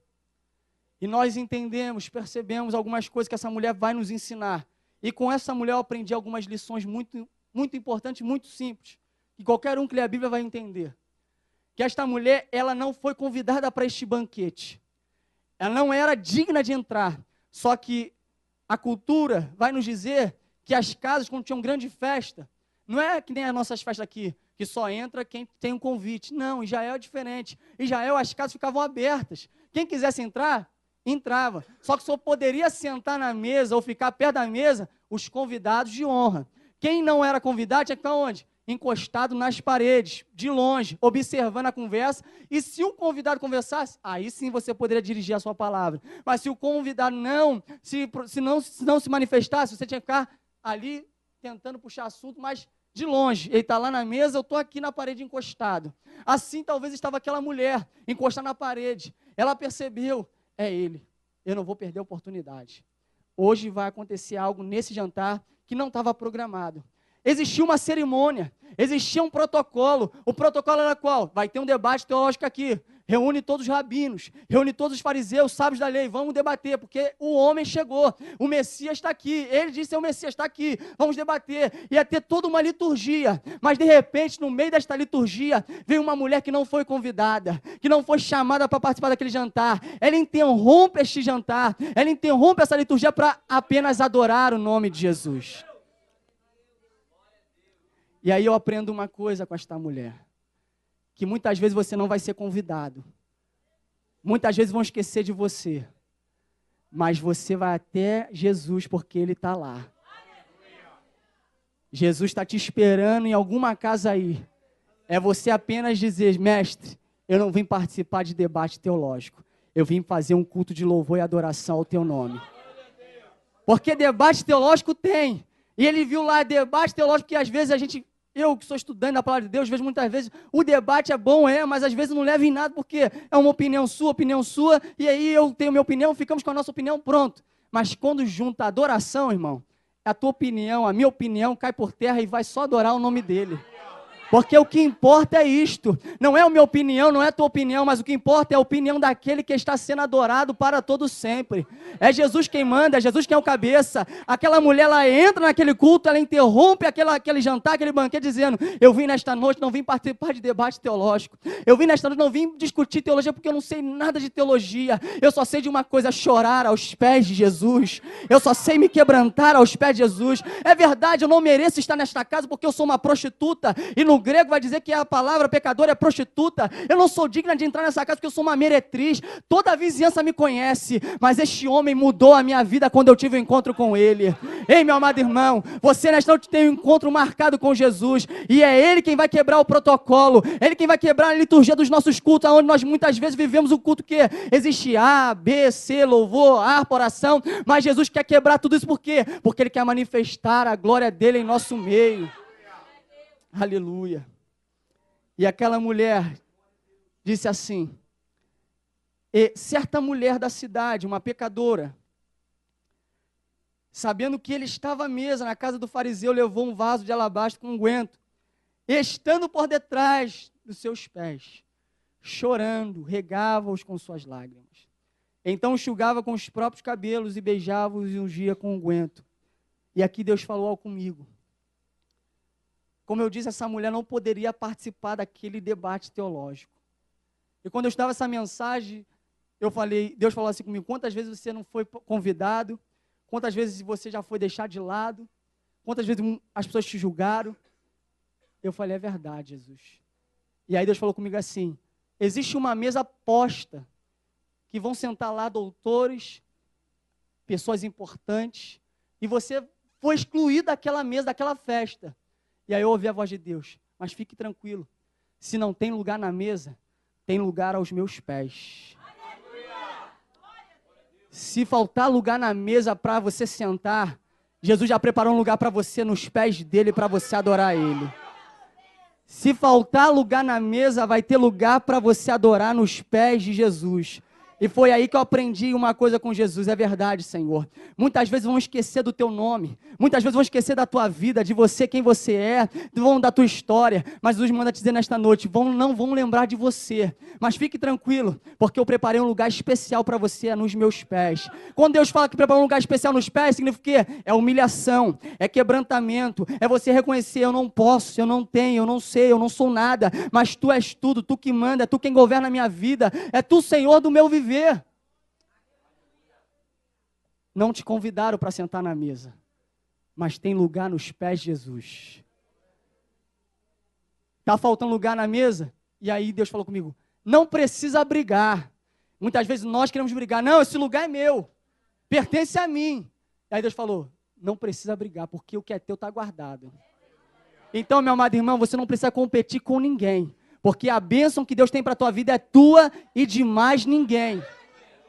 e nós entendemos, percebemos algumas coisas que essa mulher vai nos ensinar, e com essa mulher eu aprendi algumas lições muito, muito importantes, muito simples, que qualquer um que lê a Bíblia vai entender, que esta mulher, ela não foi convidada para este banquete, ela não era digna de entrar, só que a cultura vai nos dizer que as casas, quando tinham grande festa, não é que nem as nossas festas aqui, que só entra quem tem um convite. Não, em Israel é diferente. Em Israel as casas ficavam abertas. Quem quisesse entrar, entrava. Só que só poderia sentar na mesa ou ficar perto da mesa os convidados de honra. Quem não era convidado tinha que ficar onde? Encostado nas paredes, de longe, observando a conversa. E se o convidado conversasse, aí sim você poderia dirigir a sua palavra. Mas se o convidado não se manifestasse, você tinha que ficar ali tentando puxar assunto, mas de longe. Ele está lá na mesa, eu estou aqui na parede encostado. Assim talvez estava aquela mulher, encostada na parede. Ela percebeu, é ele, eu não vou perder a oportunidade. Hoje vai acontecer algo nesse jantar que não estava programado. Existia uma cerimônia, existia um protocolo. O protocolo era qual? Vai ter um debate teológico aqui. Reúne todos os rabinos, reúne todos os fariseus, sábios da lei, vamos debater, porque o homem chegou, o Messias está aqui, ele disse, o Messias está aqui, vamos debater. Ia ter toda uma liturgia, mas de repente, no meio desta liturgia, veio uma mulher que não foi convidada, que não foi chamada para participar daquele jantar. Ela interrompe este jantar, ela interrompe essa liturgia para apenas adorar o nome de Jesus. E aí eu aprendo uma coisa com esta mulher, que muitas vezes você não vai ser convidado, muitas vezes vão esquecer de você, mas você vai até Jesus porque Ele está lá. Jesus está te esperando em alguma casa aí, é você apenas dizer, mestre, eu não vim participar de debate teológico, eu vim fazer um culto de louvor e adoração ao teu nome, porque debate teológico tem, e ele viu lá debate teológico que às vezes eu que sou estudante da palavra de Deus, vejo muitas vezes, o debate é bom, mas às vezes não leva em nada, porque é uma opinião sua, e aí eu tenho minha opinião, ficamos com a nossa opinião, pronto. Mas quando junta a adoração, irmão, a tua opinião, a minha opinião, cai por terra e vai só adorar o nome dele. Porque o que importa é isto, não é a minha opinião, não é a tua opinião, mas o que importa é a opinião daquele que está sendo adorado para todo sempre. É Jesus quem manda, é Jesus quem é o cabeça. Aquela mulher, ela entra naquele culto, ela interrompe aquele jantar, aquele banquete, dizendo, eu vim nesta noite, não vim participar de debate teológico, eu vim nesta noite, não vim discutir teologia, porque eu não sei nada de teologia, eu só sei de uma coisa, chorar aos pés de Jesus, eu só sei me quebrantar aos pés de Jesus. É verdade, eu não mereço estar nesta casa, porque eu sou uma prostituta, e no no grego vai dizer que a palavra pecadora é prostituta. Eu não sou digna de entrar nessa casa porque eu sou uma meretriz. Toda a vizinhança me conhece, mas este homem mudou a minha vida quando eu tive um encontro com ele. Ei, meu amado irmão, você nesta noite tem um encontro marcado com Jesus, e é Ele quem vai quebrar o protocolo, Ele quem vai quebrar a liturgia dos nossos cultos, onde nós muitas vezes vivemos o culto que existe A, B, C, louvor, harpa, oração, mas Jesus quer quebrar tudo isso por quê? Porque Ele quer manifestar a glória dEle em nosso meio. Aleluia. E aquela mulher disse assim, e certa mulher da cidade, uma pecadora, sabendo que ele estava à mesa na casa do fariseu, levou um vaso de alabastro com unguento, estando por detrás dos seus pés, chorando, regava-os com suas lágrimas. Então enxugava com os próprios cabelos e beijava-os e ungia com unguento. E aqui Deus falou algo comigo. Como eu disse, essa mulher não poderia participar daquele debate teológico. E quando eu estava essa mensagem, Deus falou assim comigo, quantas vezes você não foi convidado? Quantas vezes você já foi deixado de lado? Quantas vezes as pessoas te julgaram? Eu falei, é verdade, Jesus. E aí Deus falou comigo assim, existe uma mesa posta, que vão sentar lá doutores, pessoas importantes, e você foi excluído daquela mesa, daquela festa. E aí eu ouvi a voz de Deus, mas fique tranquilo, se não tem lugar na mesa, tem lugar aos meus pés. Se faltar lugar na mesa para você sentar, Jesus já preparou um lugar para você nos pés dele, para você adorar ele. Se faltar lugar na mesa, vai ter lugar para você adorar nos pés de Jesus. E foi aí que eu aprendi uma coisa com Jesus, é verdade, Senhor. Muitas vezes vão esquecer do teu nome, muitas vezes vão esquecer da tua vida, de você, quem você é, da tua história, mas Jesus manda te dizer nesta noite, não vão lembrar de você, mas fique tranquilo, porque eu preparei um lugar especial para você, nos meus pés. Quando Deus fala que preparou um lugar especial nos pés, significa o quê? É humilhação, é quebrantamento, é você reconhecer, eu não posso, eu não tenho, eu não sei, eu não sou nada, mas tu és tudo, tu que manda, é tu quem governa a minha vida, é tu, Senhor, do meu viver. Não te convidaram para sentar na mesa, mas tem lugar nos pés de Jesus. Está faltando lugar na mesa? E aí Deus falou comigo, não precisa brigar. Muitas vezes nós queremos brigar, não, esse lugar é meu, pertence a mim. E aí Deus falou, não precisa brigar, porque o que é teu está guardado. Então, meu amado irmão, você não precisa competir com ninguém, porque a bênção que Deus tem para a tua vida é tua e de mais ninguém.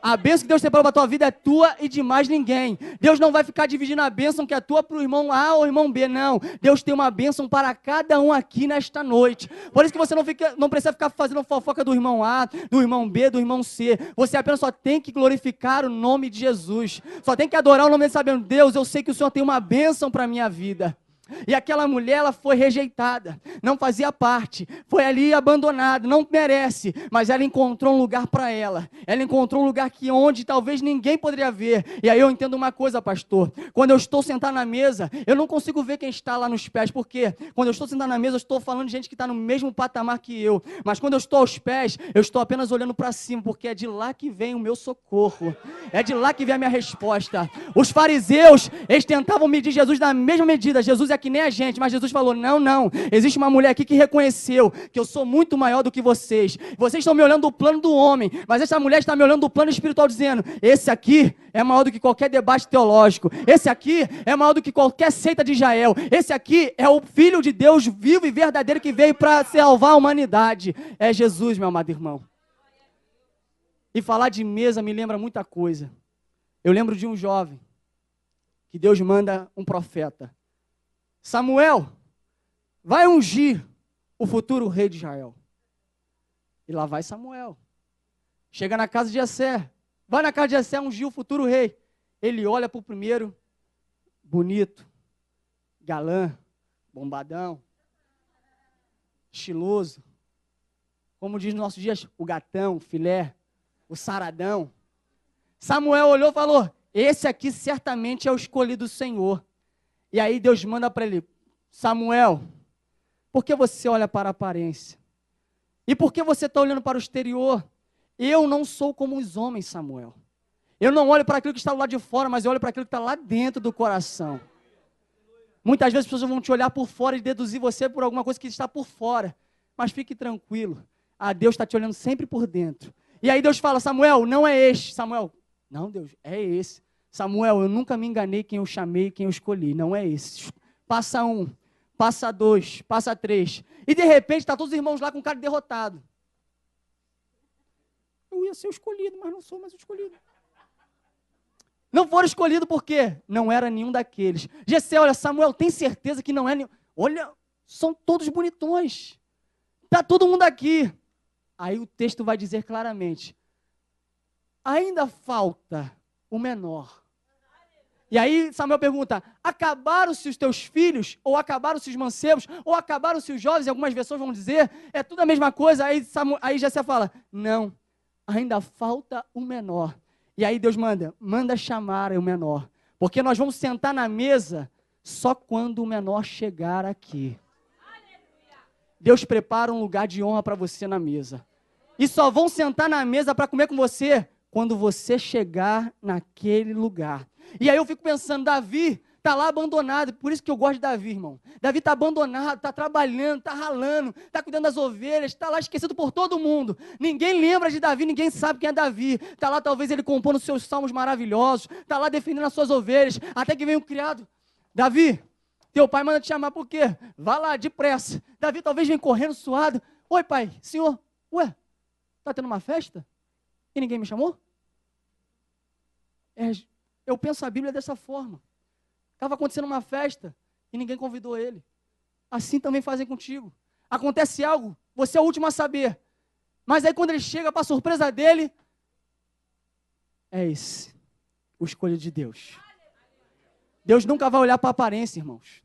A bênção que Deus tem para a tua vida é tua e de mais ninguém. Deus não vai ficar dividindo a bênção que é tua para o irmão A ou irmão B, não. Deus tem uma bênção para cada um aqui nesta noite. Por isso que você não precisa ficar fazendo fofoca do irmão A, do irmão B, do irmão C. Você apenas só tem que glorificar o nome de Jesus. Só tem que adorar o nome dele sabendo, Deus, eu sei que o Senhor tem uma bênção para a minha vida. E aquela mulher, ela foi rejeitada, não fazia parte, foi ali abandonada, não merece, mas ela encontrou um lugar para ela encontrou um lugar onde talvez ninguém poderia ver. E aí eu entendo uma coisa, pastor, quando eu estou sentado na mesa, eu não consigo ver quem está lá nos pés, porque quando eu estou sentado na mesa, eu estou falando de gente que está no mesmo patamar que eu, mas quando eu estou aos pés, eu estou apenas olhando para cima, porque é de lá que vem o meu socorro, é de lá que vem a minha resposta. Os fariseus, eles tentavam medir Jesus na mesma medida, Jesus é que nem a gente, mas Jesus falou, não, existe uma mulher aqui que reconheceu que eu sou muito maior do que vocês estão me olhando do plano do homem, mas essa mulher está me olhando do plano espiritual, dizendo, esse aqui é maior do que qualquer debate teológico, esse aqui é maior do que qualquer seita de Israel, esse aqui é o Filho de Deus vivo e verdadeiro que veio para salvar a humanidade, é Jesus, meu amado irmão. E falar de mesa me lembra muita coisa. Eu lembro de um jovem, que Deus manda um profeta, Samuel, vai ungir o futuro rei de Israel. E lá vai Samuel. Chega na casa de Jessé. Vai na casa de Jessé ungir o futuro rei. Ele olha para o primeiro, bonito, galã, bombadão, estiloso. Como diz nos nossos dias, o gatão, o filé, o saradão. Samuel olhou e falou, esse aqui certamente é o escolhido do Senhor. E aí Deus manda para ele, Samuel, por que você olha para a aparência? E por que você está olhando para o exterior? Eu não sou como os homens, Samuel. Eu não olho para aquilo que está lá de fora, mas eu olho para aquilo que está lá dentro do coração. Muitas vezes as pessoas vão te olhar por fora e deduzir você por alguma coisa que está por fora. Mas fique tranquilo. Deus está te olhando sempre por dentro. E aí Deus fala, Samuel, não é este. Samuel, não, Deus, é esse. Samuel, eu nunca me enganei quem eu chamei, quem eu escolhi. Não é esse. Passa 1, passa 2, passa 3. E de repente está todos os irmãos lá com o cara derrotado. Eu ia ser o escolhido, mas não sou mais o escolhido. Não foram escolhidos por quê? Não era nenhum daqueles. Jessé, olha, Samuel, tem certeza que não é nenhum? Olha, são todos bonitões. Está todo mundo aqui. Aí o texto vai dizer claramente, ainda falta o menor. E aí Samuel pergunta, acabaram-se os teus filhos? Ou acabaram-se os mancebos? Ou acabaram-se os jovens? E algumas versões vão dizer, é tudo a mesma coisa. Aí Jessé fala, não, ainda falta o menor. E aí Deus manda chamar o menor. Porque nós vamos sentar na mesa só quando o menor chegar aqui. Deus prepara um lugar de honra para você na mesa. E só vão sentar na mesa para comer com você quando você chegar naquele lugar. E aí eu fico pensando, Davi está lá abandonado. Por isso que eu gosto de Davi, irmão. Davi está abandonado, está trabalhando, está ralando, está cuidando das ovelhas, está lá esquecido por todo mundo. Ninguém lembra de Davi, ninguém sabe quem é Davi. Está lá talvez ele compondo seus salmos maravilhosos, está lá defendendo as suas ovelhas, até que vem um criado. Davi, teu pai manda te chamar por quê? Vá lá, depressa. Davi talvez vem correndo, suado. Oi, pai, senhor, ué, está tendo uma festa? E ninguém me chamou? Eu penso a Bíblia dessa forma. Estava acontecendo uma festa e ninguém convidou ele. Assim também fazem contigo. Acontece algo, você é o último a saber. Mas aí quando ele chega, para a surpresa dele, é esse, o escolhido de Deus. Deus nunca vai olhar para a aparência, irmãos.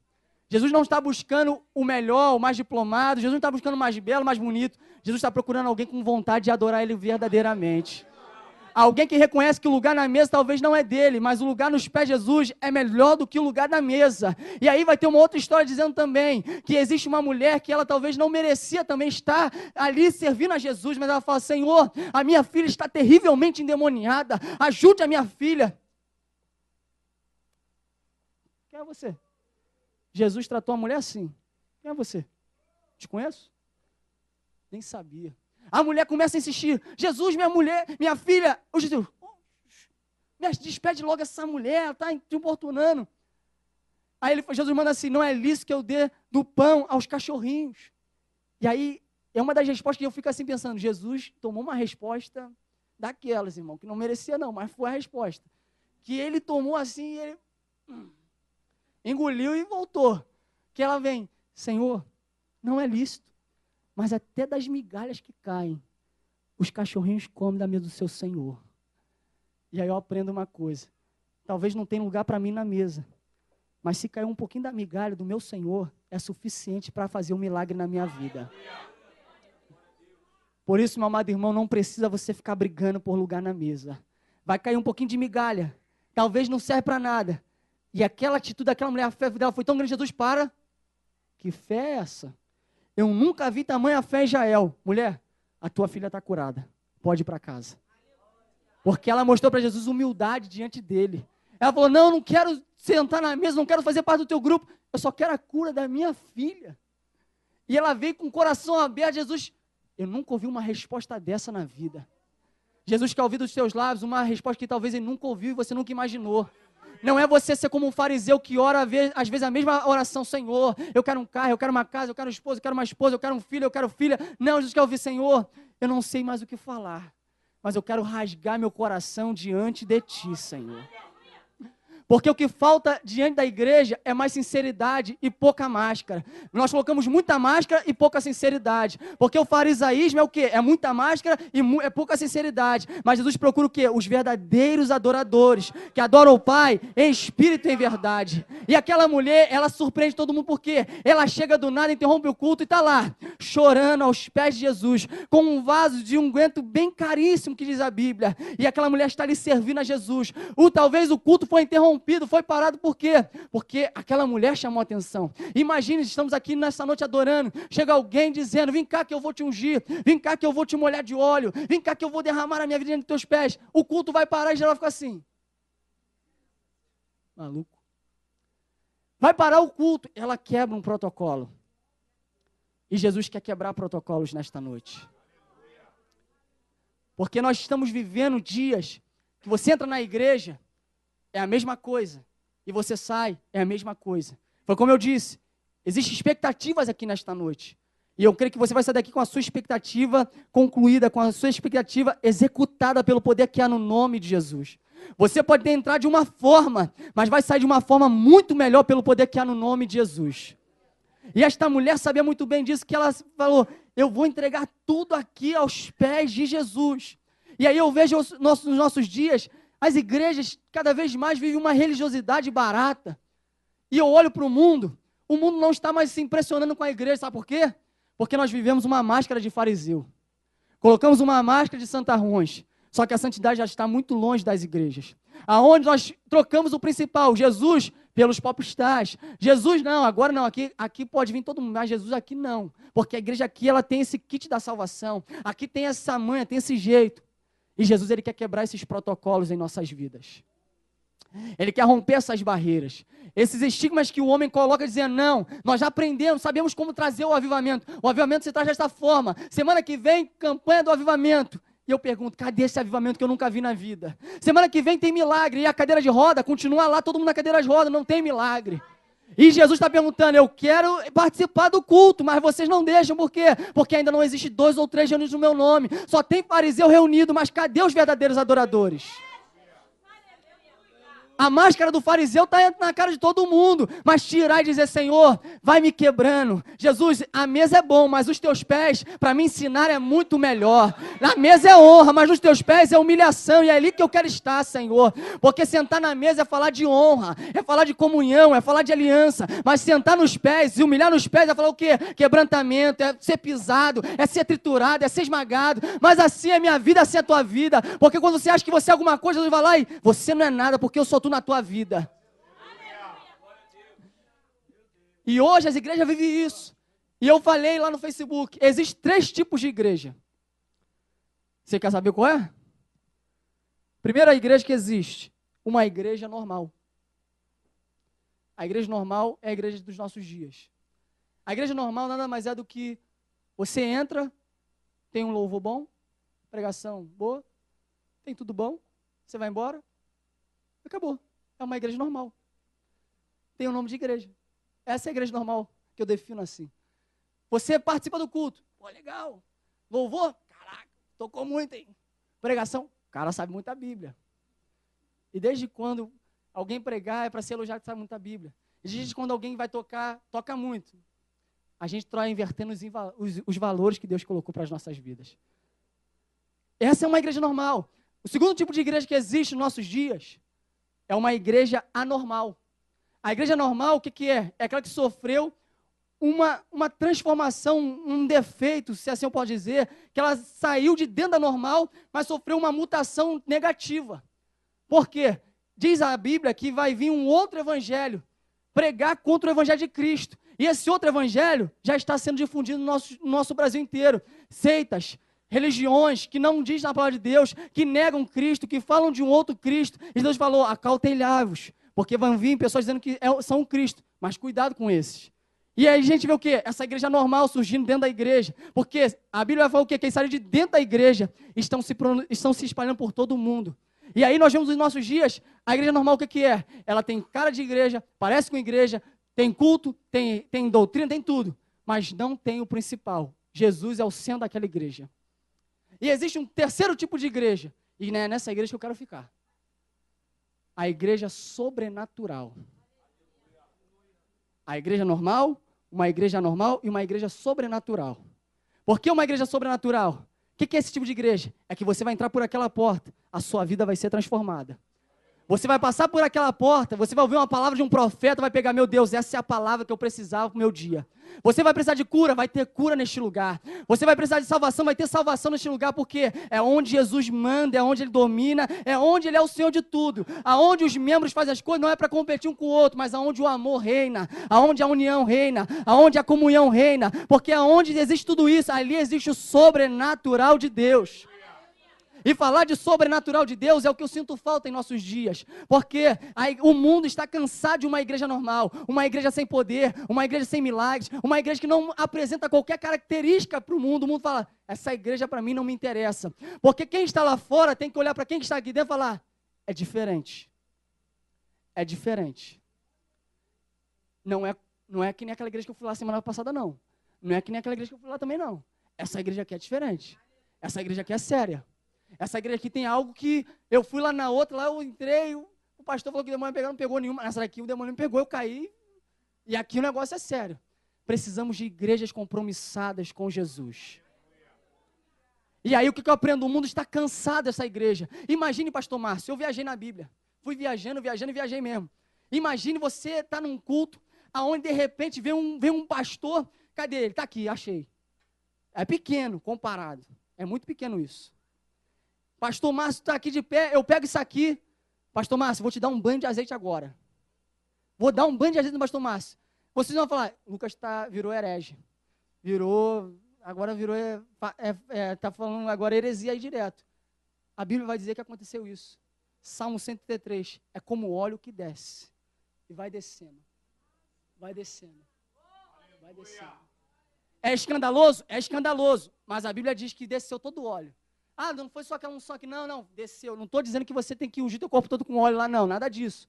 Jesus não está buscando o melhor, o mais diplomado. Jesus não está buscando o mais belo, o mais bonito. Jesus está procurando alguém com vontade de adorar Ele verdadeiramente. Alguém que reconhece que o lugar na mesa talvez não é dele, mas o lugar nos pés de Jesus é melhor do que o lugar na mesa. E aí vai ter uma outra história dizendo também que existe uma mulher que ela talvez não merecia também estar ali servindo a Jesus, mas ela fala, Senhor, a minha filha está terrivelmente endemoniada, ajude a minha filha. Quem é você? Jesus tratou a mulher assim. Quem é você? Te conheço? Nem sabia. A mulher começa a insistir. Jesus, minha mulher, minha filha. O Jesus, despede logo essa mulher, ela está te importunando. Aí Jesus manda assim, não é lícito que eu dê do pão aos cachorrinhos. E aí, é uma das respostas que eu fico assim pensando, Jesus tomou uma resposta daquelas, irmão, que não merecia não, mas foi a resposta. Que ele tomou assim, ele engoliu e voltou. Que ela vem, Senhor, não é lícito, mas até das migalhas que caem, os cachorrinhos comem da mesa do seu Senhor. E aí eu aprendo uma coisa, talvez não tenha lugar para mim na mesa, mas se cair um pouquinho da migalha do meu Senhor, é suficiente para fazer um milagre na minha vida. Por isso, meu amado irmão, não precisa você ficar brigando por lugar na mesa. Vai cair um pouquinho de migalha, talvez não serve para nada. E aquela atitude daquela mulher, a fé dela foi tão grande, Jesus para. Que fé é essa? Eu nunca vi tamanha fé em Israel. Mulher, a tua filha está curada. Pode ir para casa. Porque ela mostrou para Jesus humildade diante dele. Ela falou, não quero sentar na mesa, não quero fazer parte do teu grupo. Eu só quero a cura da minha filha. E ela veio com o coração aberto. Jesus, eu nunca ouvi uma resposta dessa na vida. Jesus quer ouvir dos teus lábios uma resposta que talvez ele nunca ouviu e você nunca imaginou. Não é você ser como um fariseu que ora às vezes a mesma oração, Senhor, eu quero um carro, eu quero uma casa, eu quero um esposo, eu quero uma esposa, eu quero um filho, eu quero filha. Não, Jesus quer ouvir, Senhor, eu não sei mais o que falar, mas eu quero rasgar meu coração diante de Ti, Senhor. Porque o que falta diante da igreja é mais sinceridade e pouca máscara. Nós colocamos muita máscara e pouca sinceridade. Porque o farisaísmo é o quê? É muita máscara e é pouca sinceridade. Mas Jesus procura o quê? Os verdadeiros adoradores, que adoram o Pai em espírito e em verdade. E aquela mulher, ela surpreende todo mundo porque ela chega do nada, interrompe o culto e está lá, chorando aos pés de Jesus, com um vaso de unguento bem caríssimo, que diz a Bíblia. E aquela mulher está ali servindo a Jesus. Talvez o culto foi interrompido, foi parado, por quê? Porque aquela mulher chamou a atenção. Imagine, estamos aqui nessa noite adorando, chega alguém dizendo, vem cá que eu vou te ungir, vem cá que eu vou te molhar de óleo, vem cá que eu vou derramar a minha vida diante dos teus pés. O culto vai parar e geral fica assim, maluco. Vai parar o culto. Ela quebra um protocolo. E Jesus quer quebrar protocolos nesta noite. Porque nós estamos vivendo dias que você entra na igreja, é a mesma coisa. E você sai, é a mesma coisa. Foi como eu disse, existem expectativas aqui nesta noite. E eu creio que você vai sair daqui com a sua expectativa concluída, com a sua expectativa executada pelo poder que há no nome de Jesus. Você pode ter entrado de uma forma, mas vai sair de uma forma muito melhor pelo poder que há no nome de Jesus. E esta mulher sabia muito bem disso, que ela falou, eu vou entregar tudo aqui aos pés de Jesus. E aí eu vejo nos nossos dias, as igrejas cada vez mais vivem uma religiosidade barata. E eu olho para o mundo não está mais se impressionando com a igreja, sabe por quê? Porque nós vivemos uma máscara de fariseu. Colocamos uma máscara de santarrões. Só que a santidade já está muito longe das igrejas. Aonde nós trocamos o principal, Jesus, pelos popstars. Jesus não, agora não, aqui pode vir todo mundo, mas Jesus aqui não. Porque a igreja aqui, ela tem esse kit da salvação. Aqui tem essa manha, tem esse jeito. E Jesus, ele quer quebrar esses protocolos em nossas vidas. Ele quer romper essas barreiras. Esses estigmas que o homem coloca dizendo, não, nós já aprendemos, sabemos como trazer o avivamento. O avivamento se traz desta forma. Semana que vem, campanha do avivamento. E eu pergunto, cadê esse avivamento que eu nunca vi na vida? Semana que vem tem milagre. E a cadeira de roda continua lá, todo mundo na cadeira de roda, não tem milagre. E Jesus está perguntando, eu quero participar do culto, mas vocês não deixam, por quê? Porque ainda não existe 2 ou 3 reunidos no meu nome. Só tem fariseu reunido, mas cadê os verdadeiros adoradores? A máscara do fariseu está na cara de todo mundo. Mas tirar e dizer, Senhor, vai me quebrando. Jesus, a mesa é bom, mas os teus pés, para me ensinar, é muito melhor. Na mesa é honra, mas nos teus pés é humilhação. E é ali que eu quero estar, Senhor. Porque sentar na mesa é falar de honra, é falar de comunhão, é falar de aliança. Mas sentar nos pés e humilhar nos pés é falar o quê? Quebrantamento, é ser pisado, é ser triturado, é ser esmagado. Mas assim é minha vida, assim é a tua vida. Porque quando você acha que você é alguma coisa, Jesus vai lá e você não é nada, porque eu sou tu na tua vida. E hoje as igrejas vivem isso. E eu falei lá no Facebook, existem 3 tipos de igreja. Você quer saber qual é? Primeira igreja que existe, uma igreja normal. A igreja normal é a igreja dos nossos dias. A igreja normal nada mais é do que você entra, tem um louvor bom, pregação boa, tem tudo bom, você vai embora, acabou. É uma igreja normal. Tem o nome de igreja. Essa é a igreja normal que eu defino assim. Você participa do culto. Pô, legal. Louvor? Caraca, tocou muito, hein? Pregação? O cara sabe muito a Bíblia. E desde quando alguém pregar é para ser elogiado que sabe muito a Bíblia. E desde quando alguém vai tocar, toca muito. A gente está invertendo os valores que Deus colocou para as nossas vidas. Essa é uma igreja normal. O segundo tipo de igreja que existe nos nossos dias é uma igreja anormal. A igreja normal, o que é? É aquela que sofreu uma transformação, um defeito, se assim eu posso dizer, que ela saiu de dentro da normal, mas sofreu uma mutação negativa. Por quê? Diz a Bíblia que vai vir um outro evangelho, pregar contra o evangelho de Cristo. E esse outro evangelho já está sendo difundido no nosso Brasil inteiro. Seitas, religiões que não dizem na palavra de Deus, que negam Cristo, que falam de um outro Cristo. E Deus falou, acautelai-vos, porque vão vir pessoas dizendo que são Cristo, mas cuidado com esses. E aí a gente vê o quê? Essa igreja normal surgindo dentro da igreja, porque a Bíblia vai falar o quê? Quem sai de dentro da igreja estão se espalhando por todo o mundo. E aí nós vemos nos nossos dias, a igreja normal o que é? Ela tem cara de igreja, parece com igreja, tem culto, tem doutrina, tem tudo, mas não tem o principal. Jesus é o centro daquela igreja. E existe um terceiro tipo de igreja, e é nessa igreja que eu quero ficar. A igreja sobrenatural. A igreja normal, uma igreja normal e uma igreja sobrenatural. Por que uma igreja sobrenatural? O que é esse tipo de igreja? É que você vai entrar por aquela porta, a sua vida vai ser transformada. Você vai passar por aquela porta, você vai ouvir uma palavra de um profeta, vai pegar, meu Deus, essa é a palavra que eu precisava para o meu dia. Você vai precisar de cura, vai ter cura neste lugar. Você vai precisar de salvação, vai ter salvação neste lugar, porque é onde Jesus manda, é onde Ele domina, é onde Ele é o Senhor de tudo. Aonde os membros fazem as coisas, não é para competir um com o outro, mas aonde o amor reina, aonde a união reina, aonde a comunhão reina, porque aonde existe tudo isso, ali existe o sobrenatural de Deus. E falar de sobrenatural de Deus é o que eu sinto falta em nossos dias. Porque o mundo está cansado de uma igreja normal, uma igreja sem poder, uma igreja sem milagres, uma igreja que não apresenta qualquer característica para o mundo. O mundo fala, essa igreja para mim não me interessa. Porque quem está lá fora tem que olhar para quem está aqui dentro e falar, é diferente. É diferente. Não é que nem aquela igreja que eu fui lá semana passada, não. Não é que nem aquela igreja que eu fui lá também, não. Essa igreja aqui é diferente. Essa igreja aqui é séria. Essa igreja aqui tem algo que eu fui lá na outra, lá eu entrei, o pastor falou que o demônio pegou, não pegou nenhuma. Nessa daqui o demônio me pegou, eu caí. E aqui o negócio é sério. Precisamos de igrejas compromissadas com Jesus. E aí o que eu aprendo? O mundo está cansado dessa igreja. Imagine, pastor Márcio, eu viajei na Bíblia. Fui viajando e viajei mesmo. Imagine você estar num culto, aonde de repente vem um pastor, cadê ele? Está aqui, achei. É pequeno comparado. É muito pequeno isso. Pastor Márcio está aqui de pé, eu pego isso aqui. Pastor Márcio, vou te dar um banho de azeite agora. Vou dar um banho de azeite no pastor Márcio. Vocês vão falar, Lucas virou herege. Agora virou, está falando agora heresia aí direto. A Bíblia vai dizer que aconteceu isso. Salmo 133, é como o óleo que desce. E vai descendo. Vai descendo. Vai descendo. É escandaloso? É escandaloso. Mas a Bíblia diz que desceu todo o óleo. Ah, não foi só aquela unção aqui. Não, desceu. Não estou dizendo que você tem que ungir teu corpo todo com óleo lá, não. Nada disso.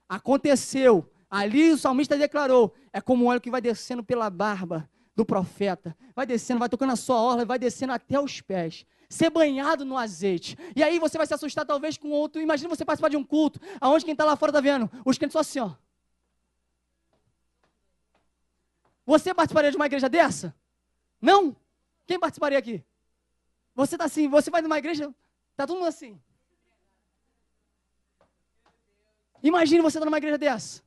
Aconteceu. Ali o salmista declarou, é como o óleo que vai descendo pela barba do profeta. Vai descendo, vai tocando a sua orla, vai descendo até os pés. Ser banhado no azeite. E aí você vai se assustar talvez com outro. Imagina você participar de um culto, aonde quem está lá fora está vendo. Os crentes só assim, ó. Você participaria de uma igreja dessa? Não? Quem participaria aqui? Você está assim, você vai numa igreja, está todo mundo assim. Imagine você estar numa igreja dessa.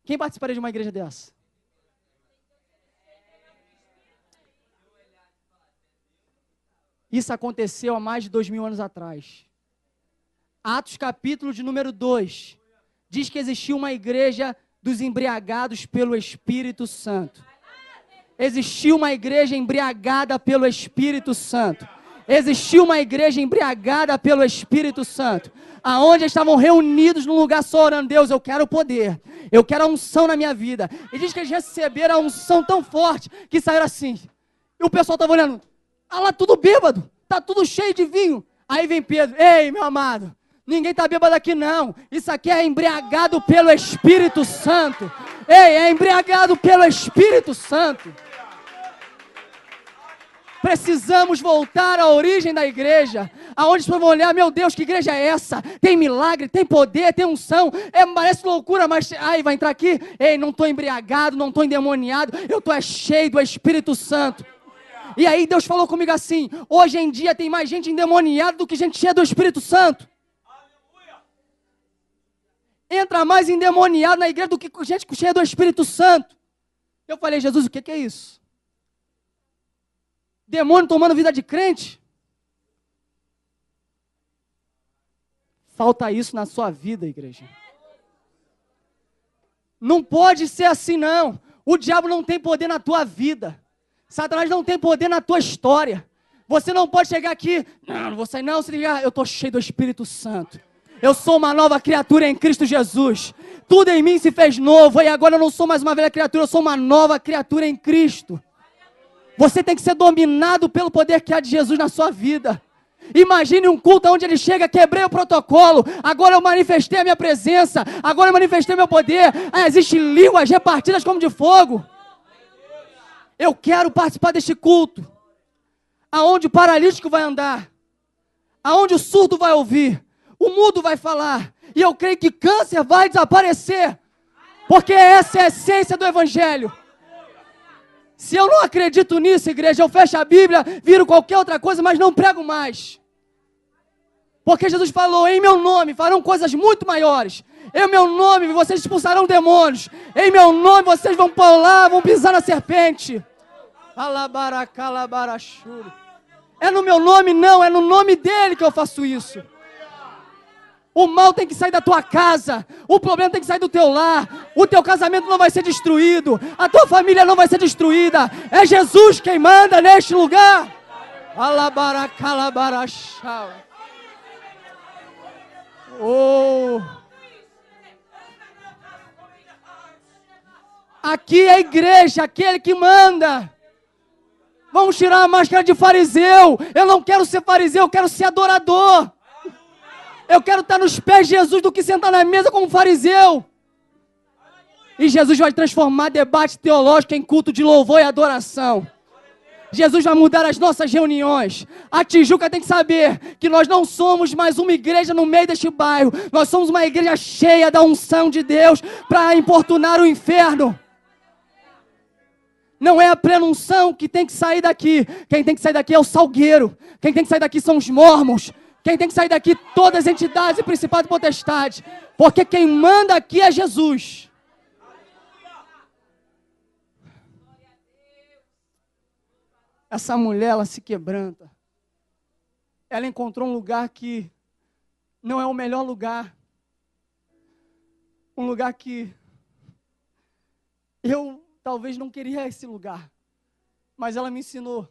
Quem participaria de uma igreja dessa? Isso aconteceu há mais de 2000 anos atrás. Atos capítulo de número 2. Diz que existiu uma igreja dos embriagados pelo Espírito Santo. Existiu uma igreja embriagada pelo Espírito Santo. Existiu uma igreja embriagada pelo Espírito Santo. Aonde estavam reunidos num lugar só orando, Deus, eu quero poder. Eu quero a unção na minha vida. E diz que eles receberam a unção tão forte que saíram assim. E o pessoal estava olhando. Ah lá, tudo bêbado. Está tudo cheio de vinho. Aí vem Pedro. Ei, meu amado. Ninguém está bêbado aqui não. Isso aqui é embriagado pelo Espírito Santo. Ei, é embriagado pelo Espírito Santo. Precisamos voltar à origem da igreja, aonde as pessoas vão olhar, meu Deus, que igreja é essa? Tem milagre, tem poder, tem unção, parece loucura, mas vai entrar aqui, ei, não estou embriagado, não estou endemoniado, eu estou cheio do Espírito Santo. E aí Deus falou comigo assim, hoje em dia tem mais gente endemoniada do que gente cheia do Espírito Santo. Entra mais endemoniado na igreja do que gente cheia do Espírito Santo. Eu falei, Jesus, o que é isso? Demônio tomando vida de crente? Falta isso na sua vida, igreja. Não pode ser assim, não. O diabo não tem poder na tua vida. Satanás não tem poder na tua história. Você não pode chegar aqui, não vou sair não, se ligar, eu estou cheio do Espírito Santo. Eu sou uma nova criatura em Cristo Jesus. Tudo em mim se fez novo, e agora eu não sou mais uma velha criatura, eu sou uma nova criatura em Cristo. Você tem que ser dominado pelo poder que há de Jesus na sua vida. Imagine um culto onde ele chega, quebrei o protocolo, agora eu manifestei a minha presença, agora eu manifestei meu poder. Existem línguas repartidas como de fogo. Eu quero participar deste culto, aonde o paralítico vai andar, aonde o surdo vai ouvir, o mudo vai falar, e eu creio que câncer vai desaparecer, porque essa é a essência do Evangelho. Se eu não acredito nisso, igreja, eu fecho a Bíblia, viro qualquer outra coisa, mas não prego mais. Porque Jesus falou, em meu nome farão coisas muito maiores. Em meu nome vocês expulsarão demônios. Em meu nome vocês vão pular, vão pisar na serpente. É no meu nome não, é no nome dele que eu faço isso. O mal tem que sair da tua casa, o problema tem que sair do teu lar, o teu casamento não vai ser destruído, a tua família não vai ser destruída, é Jesus quem manda neste lugar. Alabaracalabarachau. Oh. Aqui é a igreja, aquele que manda. Vamos tirar a máscara de fariseu. Eu não quero ser fariseu, eu quero ser adorador. Eu quero estar nos pés de Jesus do que sentar na mesa como fariseu. E Jesus vai transformar debate teológico em culto de louvor e adoração. Jesus vai mudar as nossas reuniões. A Tijuca tem que saber que nós não somos mais uma igreja no meio deste bairro. Nós somos uma igreja cheia da unção de Deus para importunar o inferno. Não é a prenunção que tem que sair daqui. Quem tem que sair daqui é o salgueiro. Quem tem que sair daqui são os mormons. Quem tem que sair daqui todas as entidades e principados e potestades. Porque quem manda aqui é Jesus. Essa mulher, ela se quebranta. Ela encontrou um lugar que não é o melhor lugar. Um lugar que eu talvez não queria esse lugar. Mas ela me ensinou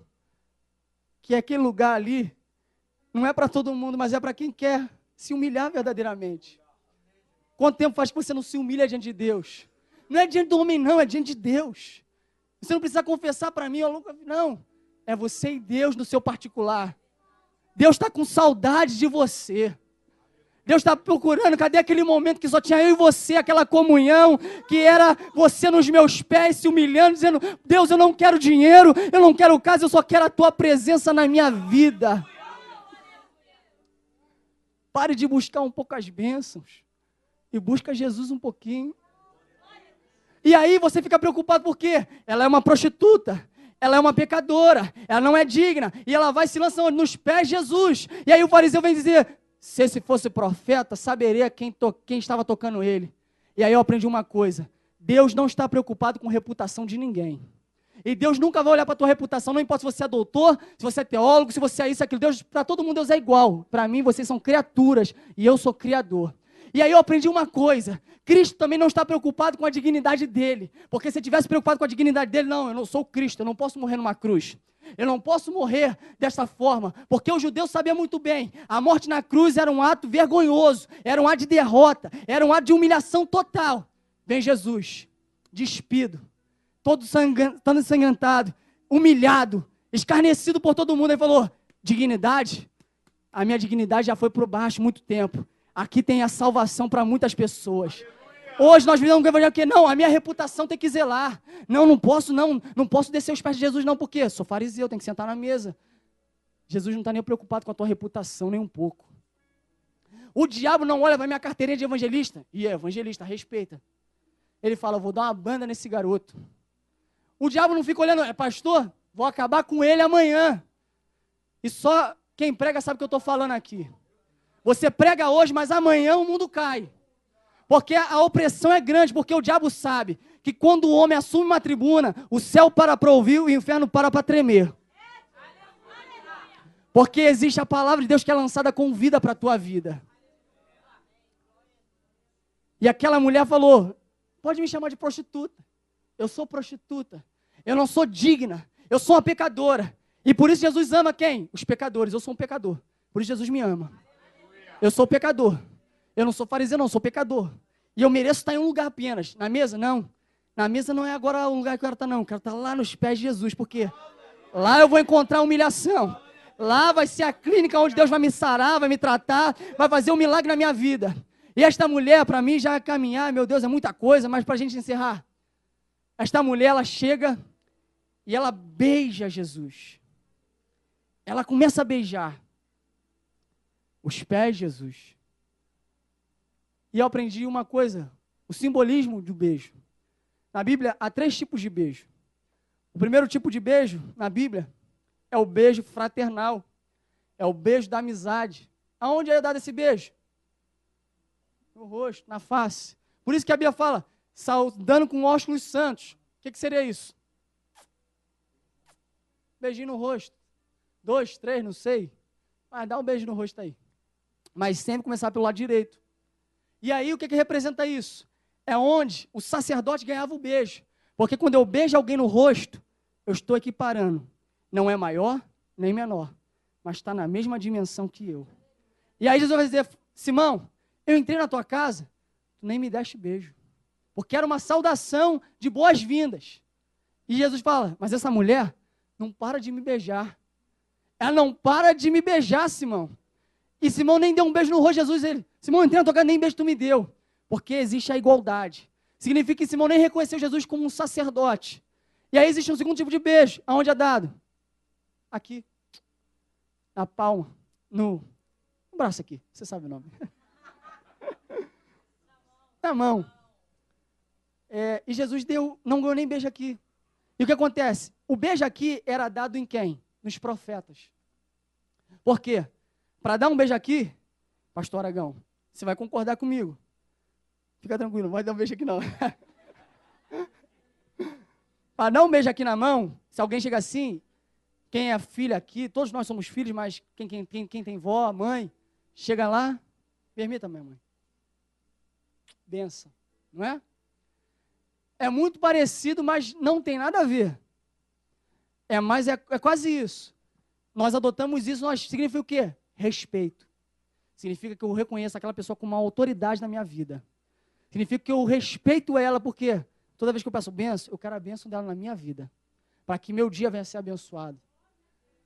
que aquele lugar ali não é para todo mundo, mas é para quem quer se humilhar verdadeiramente. Quanto tempo faz que você não se humilha diante de Deus? Não é diante do homem não, é diante de Deus. Você não precisa confessar para mim, não. É você e Deus no seu particular. Deus está com saudade de você. Deus está procurando, cadê aquele momento que só tinha eu e você, aquela comunhão, que era você nos meus pés, se humilhando, dizendo, Deus, eu não quero dinheiro, eu não quero casa, eu só quero a tua presença na minha vida. Pare de buscar um pouco as bênçãos e busca Jesus um pouquinho. E aí você fica preocupado porque ela é uma prostituta. Ela é uma pecadora, ela não é digna, e ela vai se lançando nos pés de Jesus. E aí o fariseu vem dizer, se esse fosse profeta, saberia quem estava tocando ele. E aí eu aprendi uma coisa, Deus não está preocupado com reputação de ninguém. E Deus nunca vai olhar para a tua reputação, não importa se você é doutor, se você é teólogo, se você é isso, aquilo. Deus, para todo mundo Deus é igual. Para mim, vocês são criaturas, e eu sou criador. E aí eu aprendi uma coisa, Cristo também não está preocupado com a dignidade dele, porque se ele estivesse preocupado com a dignidade dele, não, eu não sou Cristo, eu não posso morrer numa cruz, eu não posso morrer desta forma, porque os judeus sabiam muito bem, a morte na cruz era um ato vergonhoso, era um ato de derrota, era um ato de humilhação total. Vem Jesus, despido, todo ensanguentado, humilhado, escarnecido por todo mundo, ele falou, dignidade? A minha dignidade já foi por baixo muito tempo. Aqui tem a salvação para muitas pessoas. Hoje nós vivemos um evangelho que não, a minha reputação tem que zelar. Não posso descer os pés de Jesus não, porque sou fariseu, tenho que sentar na mesa. Jesus não está nem preocupado com a tua reputação, nem um pouco. O diabo não olha para a minha carteirinha de evangelista. E é evangelista, respeita. Ele fala, vou dar uma banda nesse garoto. O diabo não fica olhando, pastor, vou acabar com ele amanhã. E só quem prega sabe o que eu estou falando aqui. Você prega hoje, mas amanhã o mundo cai. Porque a opressão é grande, porque o diabo sabe que quando o homem assume uma tribuna, o céu para ouvir e o inferno para tremer. Porque existe a palavra de Deus que é lançada com vida para a tua vida. E aquela mulher falou, pode me chamar de prostituta. Eu sou prostituta. Eu não sou digna. Eu sou uma pecadora. E por isso Jesus ama quem? Os pecadores. Eu sou um pecador. Por isso Jesus me ama. Eu sou pecador. Eu não sou fariseu, não, sou pecador. E eu mereço estar em um lugar apenas. Na mesa, não. Na mesa não é agora o lugar que eu quero estar, não. Eu quero estar lá nos pés de Jesus, porque lá eu vou encontrar humilhação. Lá vai ser a clínica onde Deus vai me sarar, vai me tratar, vai fazer um milagre na minha vida. E esta mulher, para mim, já é caminhar, meu Deus, é muita coisa, mas para a gente encerrar. Esta mulher, ela chega e ela beija Jesus. Ela começa a beijar os pés de Jesus. E eu aprendi uma coisa, o simbolismo do beijo. Na Bíblia, há 3 tipos de beijo. O primeiro tipo de beijo, na Bíblia, é o beijo fraternal. É o beijo da amizade. Aonde é dado esse beijo? No rosto, na face. Por isso que a Bíblia fala, saudando com ósculos santos. O que seria isso? Beijinho no rosto. 2, 3, não sei. Mas dá um beijo no rosto aí. Mas sempre começar pelo lado direito. E aí o que representa isso? É onde o sacerdote ganhava o beijo. Porque quando eu beijo alguém no rosto, eu estou equiparando. Não é maior, nem menor. mas está na mesma dimensão que eu. E aí Jesus vai dizer, Simão, eu entrei na tua casa, tu nem me deste beijo. Porque era uma saudação de boas-vindas. E Jesus fala, mas essa mulher não para de me beijar. Ela não para de me beijar, Simão. E Simão nem deu um beijo no rosto de Jesus. Ele, Simão, eu entrei na tua casa, nem beijo tu me deu. Porque existe a igualdade. Significa que Simão nem reconheceu Jesus como um sacerdote. E aí existe um segundo tipo de beijo. Aonde é dado? Aqui. Na palma. No braço aqui. Você sabe o nome. Na mão. E Jesus não ganhou nem beijo aqui. E o que acontece? O beijo aqui era dado em quem? Nos profetas. Por quê? Para dar um beijo aqui, pastor Aragão, você vai concordar comigo. Fica tranquilo, não vai dar um beijo aqui não. Para dar um beijo aqui na mão, se alguém chega assim, quem é filho aqui, todos nós somos filhos, mas quem tem vó, mãe, chega lá, permita, minha mãe. Benção, não é? É muito parecido, mas não tem nada a ver. É quase isso. Nós adotamos isso, significa o quê? Respeito. Significa que eu reconheço aquela pessoa como uma autoridade na minha vida. Significa que eu respeito ela, porque toda vez que eu peço bênção, eu quero a bênção dela na minha vida. Para que meu dia venha a ser abençoado.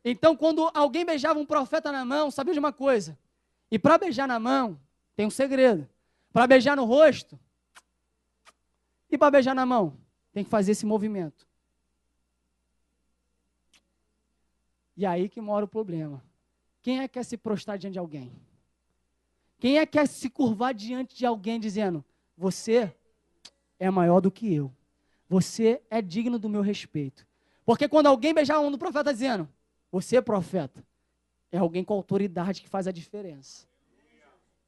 Então, quando alguém beijava um profeta na mão, sabia de uma coisa? E para beijar na mão, tem um segredo. Para beijar no rosto, e para beijar na mão, tem que fazer esse movimento. E aí que mora o problema. Quem é que quer se prostrar diante de alguém? Quem é que quer se curvar diante de alguém dizendo, você é maior do que eu. Você é digno do meu respeito. Porque quando alguém beijava a mão do profeta dizendo, você é profeta, é alguém com autoridade que faz a diferença.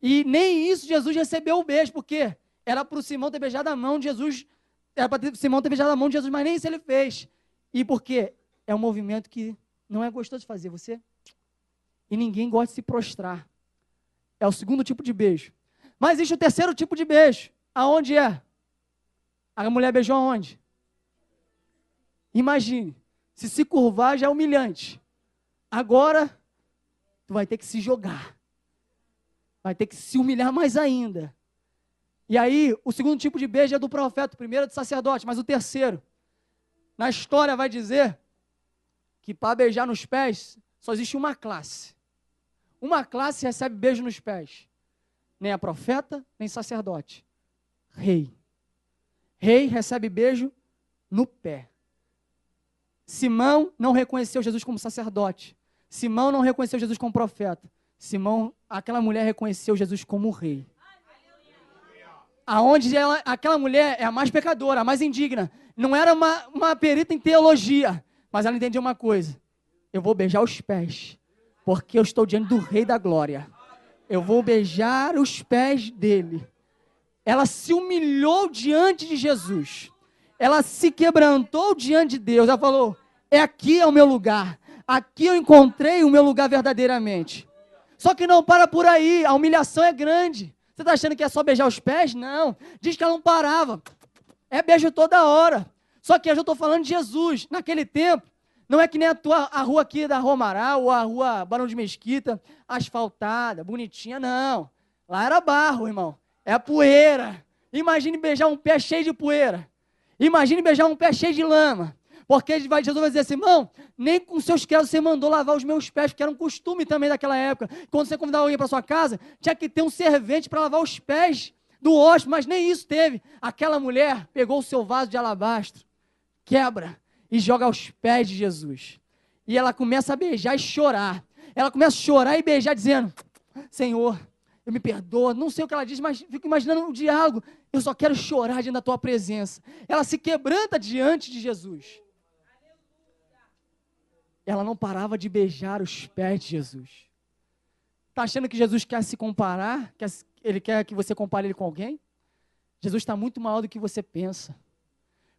E nem isso Jesus recebeu o beijo, porque era para o Simão ter beijado a mão de Jesus, era para Simão ter beijado a mão de Jesus, mas nem isso ele fez. E porque é um movimento que não é gostoso de fazer, e ninguém gosta de se prostrar. É o segundo tipo de beijo. Mas existe o terceiro tipo de beijo. Aonde é? A mulher beijou aonde? Imagine, se curvar já é humilhante. Agora, tu vai ter que se jogar. Vai ter que se humilhar mais ainda. E aí, o segundo tipo de beijo é do profeta, o primeiro é do sacerdote, mas o terceiro, na história vai dizer que para beijar nos pés, só existe uma classe. Uma classe recebe beijo nos pés. Nem a profeta, nem sacerdote. Rei. Rei recebe beijo no pé. Simão não reconheceu Jesus como sacerdote. Simão não reconheceu Jesus como profeta. Aquela mulher reconheceu Jesus como rei. Aonde aquela mulher é a mais pecadora, a mais indigna. Não era uma perita em teologia, mas ela entendia uma coisa. Eu vou beijar os pés, porque eu estou diante do Rei da Glória. Eu vou beijar os pés dele. Ela se humilhou diante de Jesus. Ela se quebrantou diante de Deus. Ela falou, aqui é o meu lugar. Aqui eu encontrei o meu lugar verdadeiramente. Só que não para por aí, a humilhação é grande. Você está achando que é só beijar os pés? Não. Diz que ela não parava. É beijo toda hora. Só que eu já estou falando de Jesus. Naquele tempo, não é que nem a rua aqui da Rua Amaral ou a rua Barão de Mesquita, asfaltada, bonitinha, não. Lá era barro, irmão. É poeira. Imagine beijar um pé cheio de poeira. Imagine beijar um pé cheio de lama. Porque Jesus vai dizer assim, irmão, nem com seus credos você mandou lavar os meus pés, porque era um costume também daquela época. Quando você convidava alguém para sua casa, tinha que ter um servente para lavar os pés do hóspede, mas nem isso teve. Aquela mulher pegou o seu vaso de alabastro, quebra e joga aos pés de Jesus. E ela começa a beijar e chorar. Ela começa a chorar e beijar dizendo, Senhor, eu me perdoo, não sei o que ela diz, mas fico imaginando um diálogo. Eu só quero chorar diante da tua presença. Ela se quebranta diante de Jesus. Ela não parava de beijar os pés de Jesus. Está achando que Jesus quer se comparar? Ele quer que você compare ele com alguém? Jesus está muito maior do que você pensa.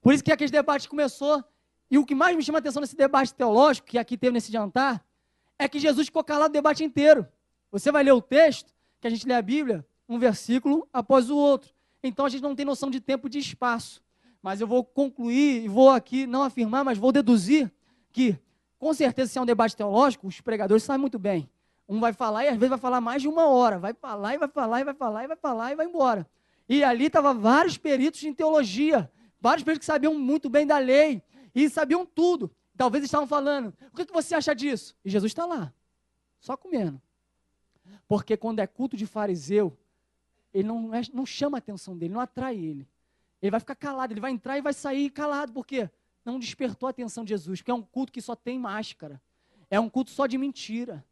Por isso que aquele debate começou. E o que mais me chama a atenção nesse debate teológico, que aqui teve nesse jantar, é que Jesus ficou calado o debate inteiro. Você vai ler o texto, que a gente lê a Bíblia, um versículo após o outro. Então a gente não tem noção de tempo e de espaço. Mas eu vou concluir, e vou aqui não afirmar, mas vou deduzir que com certeza, se é um debate teológico, os pregadores sabem muito bem. Um vai falar e às vezes vai falar mais de 1 hora. Vai falar e vai falar e vai falar e vai falar e vai embora. E ali estavam vários peritos em teologia, vários peritos que sabiam muito bem da lei e sabiam tudo. Talvez estavam falando, o que você acha disso? E Jesus está lá, só comendo. Porque quando é culto de fariseu, ele não chama a atenção dele, não atrai ele. Ele vai ficar calado, ele vai entrar e vai sair calado. Por quê? Não despertou a atenção de Jesus, porque é um culto que só tem máscara. É um culto só de mentira.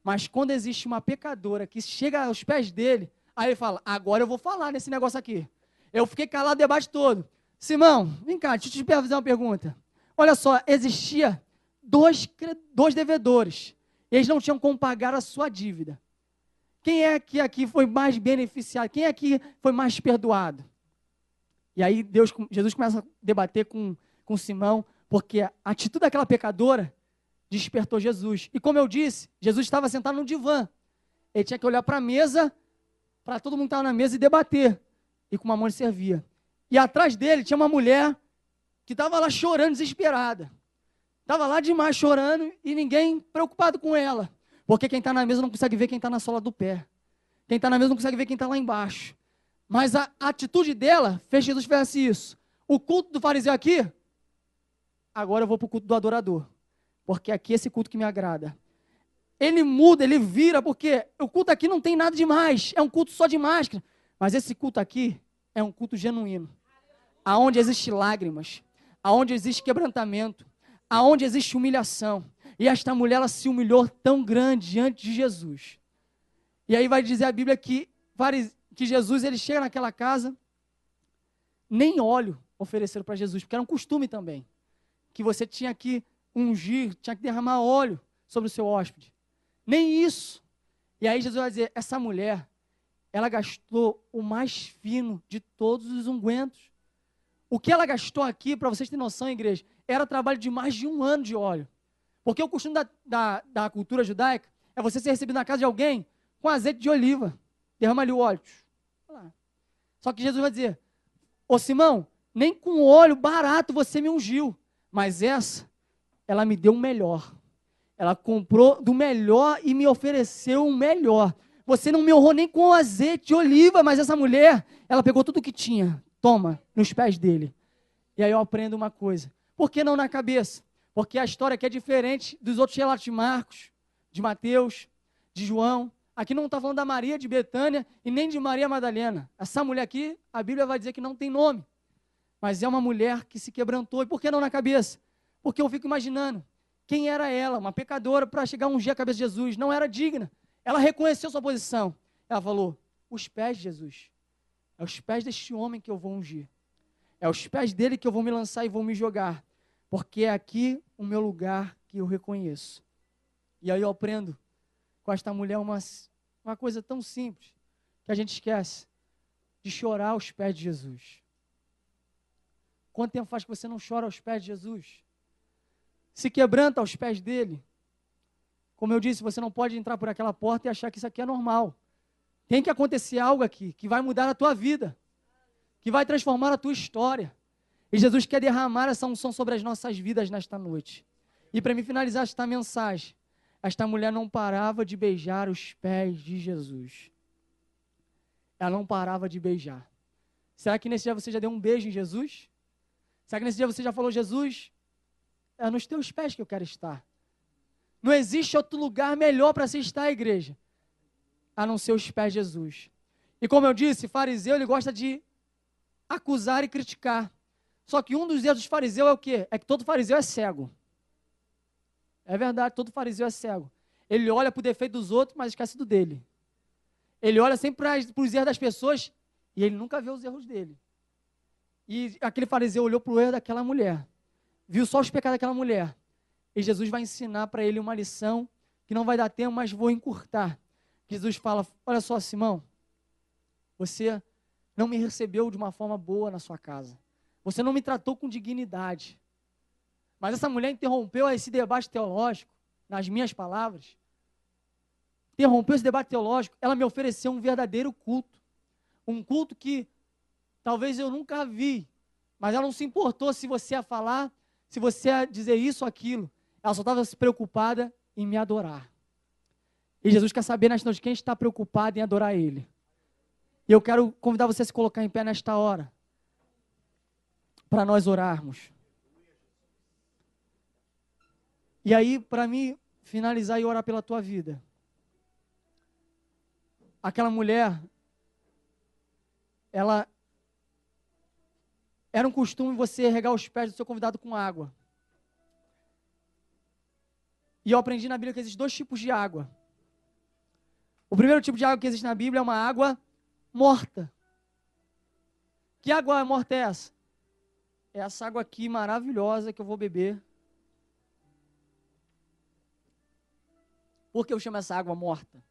Mas quando existe uma pecadora que chega aos pés dele, aí ele fala, agora eu vou falar nesse negócio aqui. Eu fiquei calado o debate todo. Simão, vem cá, deixa eu te fazer uma pergunta. Olha só, existia dois devedores. Eles não tinham como pagar a sua dívida. Quem é que aqui foi mais beneficiado? Quem aqui foi mais perdoado? E aí Jesus começa a debater com Simão, porque a atitude daquela pecadora despertou Jesus. E como eu disse, Jesus estava sentado no divã. Ele tinha que olhar para a mesa, para todo mundo que estava na mesa e debater. E com uma mão ele servia. E atrás dele tinha uma mulher que estava lá chorando, desesperada. Estava lá demais chorando e ninguém preocupado com ela. Porque quem está na mesa não consegue ver quem está na sola do pé. Quem está na mesa não consegue ver quem está lá embaixo. Mas a atitude dela fez Jesus fizesse isso. O culto do fariseu aqui, agora eu vou para o culto do adorador. Porque aqui é esse culto que me agrada. Ele muda, ele vira, porque o culto aqui não tem nada demais. É um culto só de máscara. Mas esse culto aqui é um culto genuíno. Aonde existe lágrimas. Aonde existe quebrantamento. Aonde existe humilhação. E esta mulher, ela se humilhou tão grande diante de Jesus. E aí vai dizer a Bíblia que Jesus, ele chega naquela casa, nem óleo ofereceram para Jesus, porque era um costume também, que você tinha que ungir, tinha que derramar óleo sobre o seu hóspede. Nem isso. E aí Jesus vai dizer, essa mulher, ela gastou o mais fino de todos os ungüentos. O que ela gastou aqui, para vocês terem noção, igreja, era trabalho de mais de 1 ano de óleo. Porque o costume da cultura judaica é você ser recebido na casa de alguém com azeite de oliva. Derrama ali o óleo. Só que Jesus vai dizer, ô Simão, nem com óleo barato você me ungiu, mas ela me deu o melhor. Ela comprou do melhor e me ofereceu o melhor. Você não me honrou nem com azeite de oliva, mas essa mulher, ela pegou tudo que tinha, toma, nos pés dele. E aí eu aprendo uma coisa, por que não na cabeça? Porque a história aqui é diferente dos outros relatos de Marcos, de Mateus, de João. Aqui não está falando da Maria de Betânia e nem de Maria Madalena. Essa mulher aqui, a Bíblia vai dizer que não tem nome. Mas é uma mulher que se quebrantou. E por que não na cabeça? Porque eu fico imaginando, quem era ela? Uma pecadora para chegar a ungir a cabeça de Jesus. Não era digna. Ela reconheceu sua posição. Ela falou, os pés de Jesus. É os pés deste homem que eu vou ungir. É os pés dele que eu vou me lançar e vou me jogar. Porque é aqui o meu lugar que eu reconheço. E aí eu aprendo com esta mulher uma coisa tão simples, que a gente esquece, de chorar aos pés de Jesus. Quanto tempo faz que você não chora aos pés de Jesus? Se quebranta aos pés dele. Como eu disse, você não pode entrar por aquela porta e achar que isso aqui é normal. Tem que acontecer algo aqui, que vai mudar a tua vida, que vai transformar a tua história. E Jesus quer derramar essa unção sobre as nossas vidas nesta noite. E para me finalizar esta mensagem, esta mulher não parava de beijar os pés de Jesus. Ela não parava de beijar. Será que nesse dia você já deu um beijo em Jesus? Será que nesse dia você já falou, Jesus, é nos teus pés que eu quero estar. Não existe outro lugar melhor para se estar, igreja, a não ser os pés de Jesus. E como eu disse, fariseu, ele gosta de acusar e criticar. Só que um dos erros dos fariseus é o quê? É que todo fariseu é cego. É verdade, todo fariseu é cego. Ele olha para o defeito dos outros, mas esquece do dele. Ele olha sempre para os erros das pessoas e ele nunca vê os erros dele. E aquele fariseu olhou para o erro daquela mulher, viu só os pecados daquela mulher. E Jesus vai ensinar para ele uma lição que não vai dar tempo, mas vou encurtar. Jesus fala, olha só, Simão, você não me recebeu de uma forma boa na sua casa. Você não me tratou com dignidade. Mas essa mulher interrompeu esse debate teológico, nas minhas palavras. Interrompeu esse debate teológico, ela me ofereceu um verdadeiro culto. Um culto que talvez eu nunca vi, mas ela não se importou se você ia falar, se você ia dizer isso ou aquilo. Ela só estava preocupada em me adorar. E Jesus quer saber nesta noite quem está preocupado em adorar Ele. E eu quero convidar você a se colocar em pé nesta hora, para nós orarmos. E aí, para mim, finalizar e orar pela tua vida. Aquela mulher, ela... Era um costume você regar os pés do seu convidado com água. E eu aprendi na Bíblia que existem 2 tipos de água. O primeiro tipo de água que existe na Bíblia é uma água morta. Que água morta é essa? É essa água aqui maravilhosa que eu vou beber. Por que eu chamo essa água morta?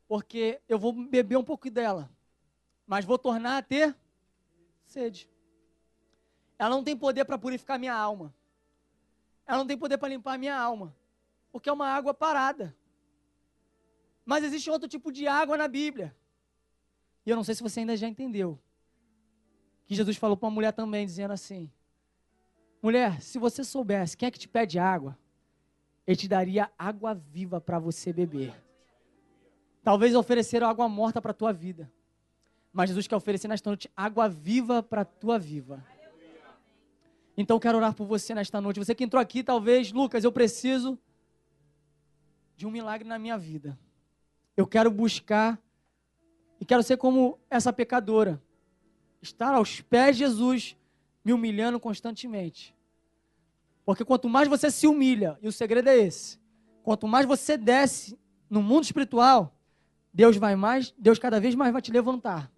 Porque eu vou beber um pouco dela, mas vou tornar a ter sede. Ela não tem poder para purificar minha alma. Ela não tem poder para limpar minha alma, porque é uma água parada. Mas existe outro tipo de água na Bíblia. E eu não sei se você ainda já entendeu. Que Jesus falou para uma mulher também, dizendo assim: mulher, se você soubesse quem é que te pede água, Ele te daria água viva para você beber. Talvez ofereceram água morta para a tua vida. Mas Jesus quer oferecer nesta noite água viva para a tua vida. Então eu quero orar por você nesta noite. Você que entrou aqui, talvez, Lucas, eu preciso de um milagre na minha vida. Eu quero buscar e quero ser como essa pecadora. Estar aos pés de Jesus, me humilhando constantemente. Porque quanto mais você se humilha, e o segredo é esse, quanto mais você desce no mundo espiritual, Deus cada vez mais vai te levantar.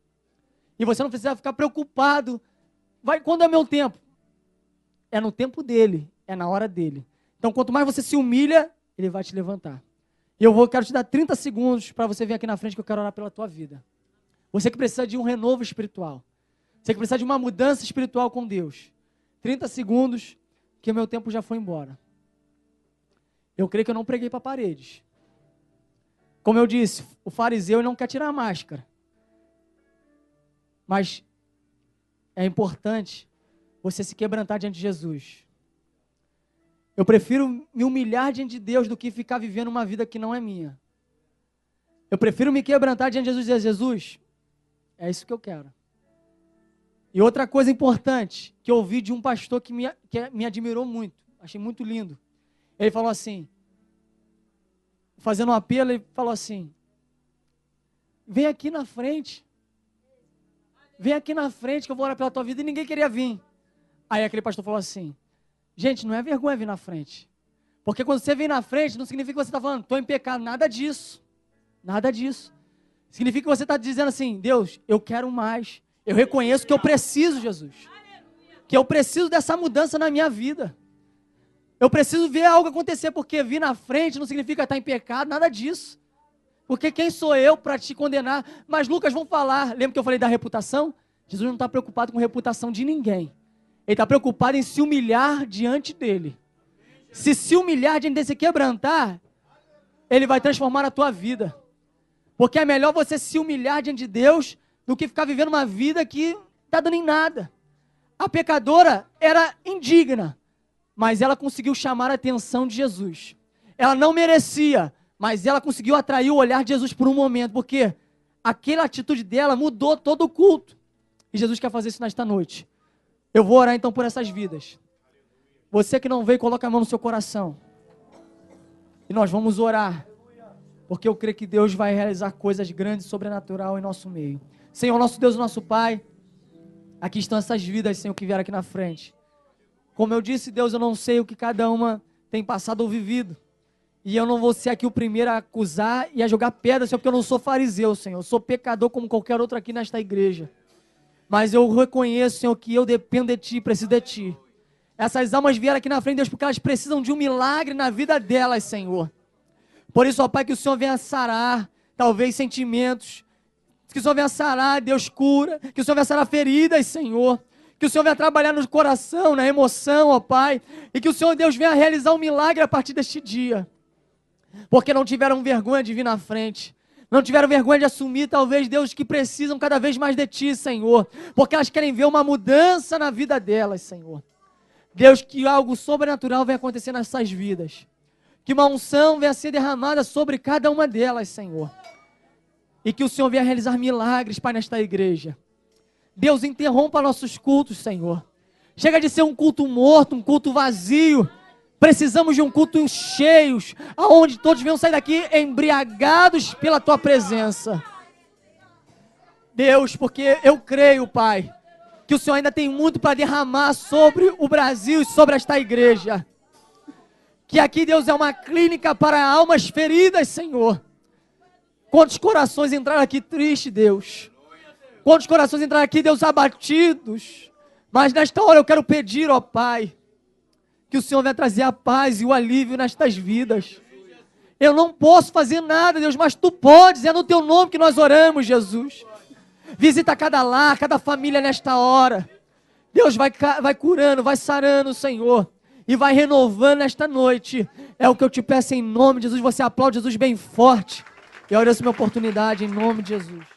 E você não precisa ficar preocupado. Quando é meu tempo? É no tempo dele, é na hora dele. Então, quanto mais você se humilha, Ele vai te levantar. E quero te dar 30 segundos para você vir aqui na frente que eu quero orar pela tua vida. Você que precisa de um renovo espiritual. Você que precisa de uma mudança espiritual com Deus. 30 segundos, que o meu tempo já foi embora. Eu creio que eu não preguei para paredes. Como eu disse, o fariseu não quer tirar a máscara. Mas é importante você se quebrantar diante de Jesus. Eu prefiro me humilhar diante de Deus do que ficar vivendo uma vida que não é minha. Eu prefiro me quebrantar diante de Jesus e dizer: Jesus, é isso que eu quero. E outra coisa importante, que eu ouvi de um pastor que me admirou muito, achei muito lindo. Ele falou assim, fazendo um apelo, ele falou assim: vem aqui na frente. Vem aqui na frente que eu vou orar pela tua vida. E ninguém queria vir. Aí aquele pastor falou assim: gente, não é vergonha vir na frente. Porque quando você vem na frente, não significa que você está falando, estou em pecado. Nada disso. Nada disso. Significa que você está dizendo assim: Deus, eu quero mais. Eu reconheço que eu preciso, Jesus. Que eu preciso dessa mudança na minha vida. Eu preciso ver algo acontecer, porque vir na frente não significa estar em pecado, nada disso. Porque quem sou eu para te condenar? Mas Lucas, vamos falar. Lembra que eu falei da reputação? Jesus não está preocupado com a reputação de ninguém. Ele está preocupado em se humilhar diante dele. Se humilhar diante dele, se quebrantar, Ele vai transformar a tua vida. Porque é melhor você se humilhar diante de Deus do que ficar vivendo uma vida que está dando em nada. A pecadora era indigna, mas ela conseguiu chamar a atenção de Jesus. Ela não merecia, mas ela conseguiu atrair o olhar de Jesus por um momento, porque aquela atitude dela mudou todo o culto. E Jesus quer fazer isso nesta noite. Eu vou orar então por essas vidas. Você que não veio, coloca a mão no seu coração. E nós vamos orar, porque eu creio que Deus vai realizar coisas grandes e sobrenatural em nosso meio. Senhor, nosso Deus e nosso Pai, aqui estão essas vidas, Senhor, que vieram aqui na frente. Como eu disse, Deus, eu não sei o que cada uma tem passado ou vivido. E eu não vou ser aqui o primeiro a acusar e a jogar pedra, Senhor, porque eu não sou fariseu, Senhor. Eu sou pecador como qualquer outro aqui nesta igreja. Mas eu reconheço, Senhor, que eu dependo de Ti, preciso de Ti. Essas almas vieram aqui na frente, Deus, porque elas precisam de um milagre na vida delas, Senhor. Por isso, ó Pai, que o Senhor venha sarar, talvez, sentimentos. Que o Senhor venha sarar, Deus cura. Que o Senhor venha sarar feridas, Senhor. Que o Senhor venha trabalhar no coração, na emoção, ó Pai. E que o Senhor, Deus, venha realizar um milagre a partir deste dia. Porque não tiveram vergonha de vir na frente. Não tiveram vergonha de assumir, talvez, Deus, que precisam cada vez mais de Ti, Senhor. Porque elas querem ver uma mudança na vida delas, Senhor. Deus, que algo sobrenatural venha acontecer nessas vidas. Que uma unção venha ser derramada sobre cada uma delas, Senhor. E que o Senhor venha realizar milagres, Pai, nesta igreja. Deus, interrompa nossos cultos, Senhor. Chega de ser um culto morto, um culto vazio. Precisamos de um culto cheio, aonde todos venham sair daqui embriagados pela Tua presença. Deus, porque eu creio, Pai, que o Senhor ainda tem muito para derramar sobre o Brasil e sobre esta igreja. Que aqui, Deus, é uma clínica para almas feridas, Senhor. Quantos corações entraram aqui tristes, Deus. Quantos corações entraram aqui, Deus, abatidos. Mas nesta hora eu quero pedir, ó Pai, que o Senhor venha trazer a paz e o alívio nestas vidas. Eu não posso fazer nada, Deus, mas Tu podes. É no Teu nome que nós oramos, Jesus. Visita cada lar, cada família nesta hora. Deus vai curando, vai sarando, Senhor. E vai renovando nesta noite. É o que eu te peço em nome de Jesus. Você aplaude Jesus bem forte. Eu agradeço a minha oportunidade em nome de Jesus.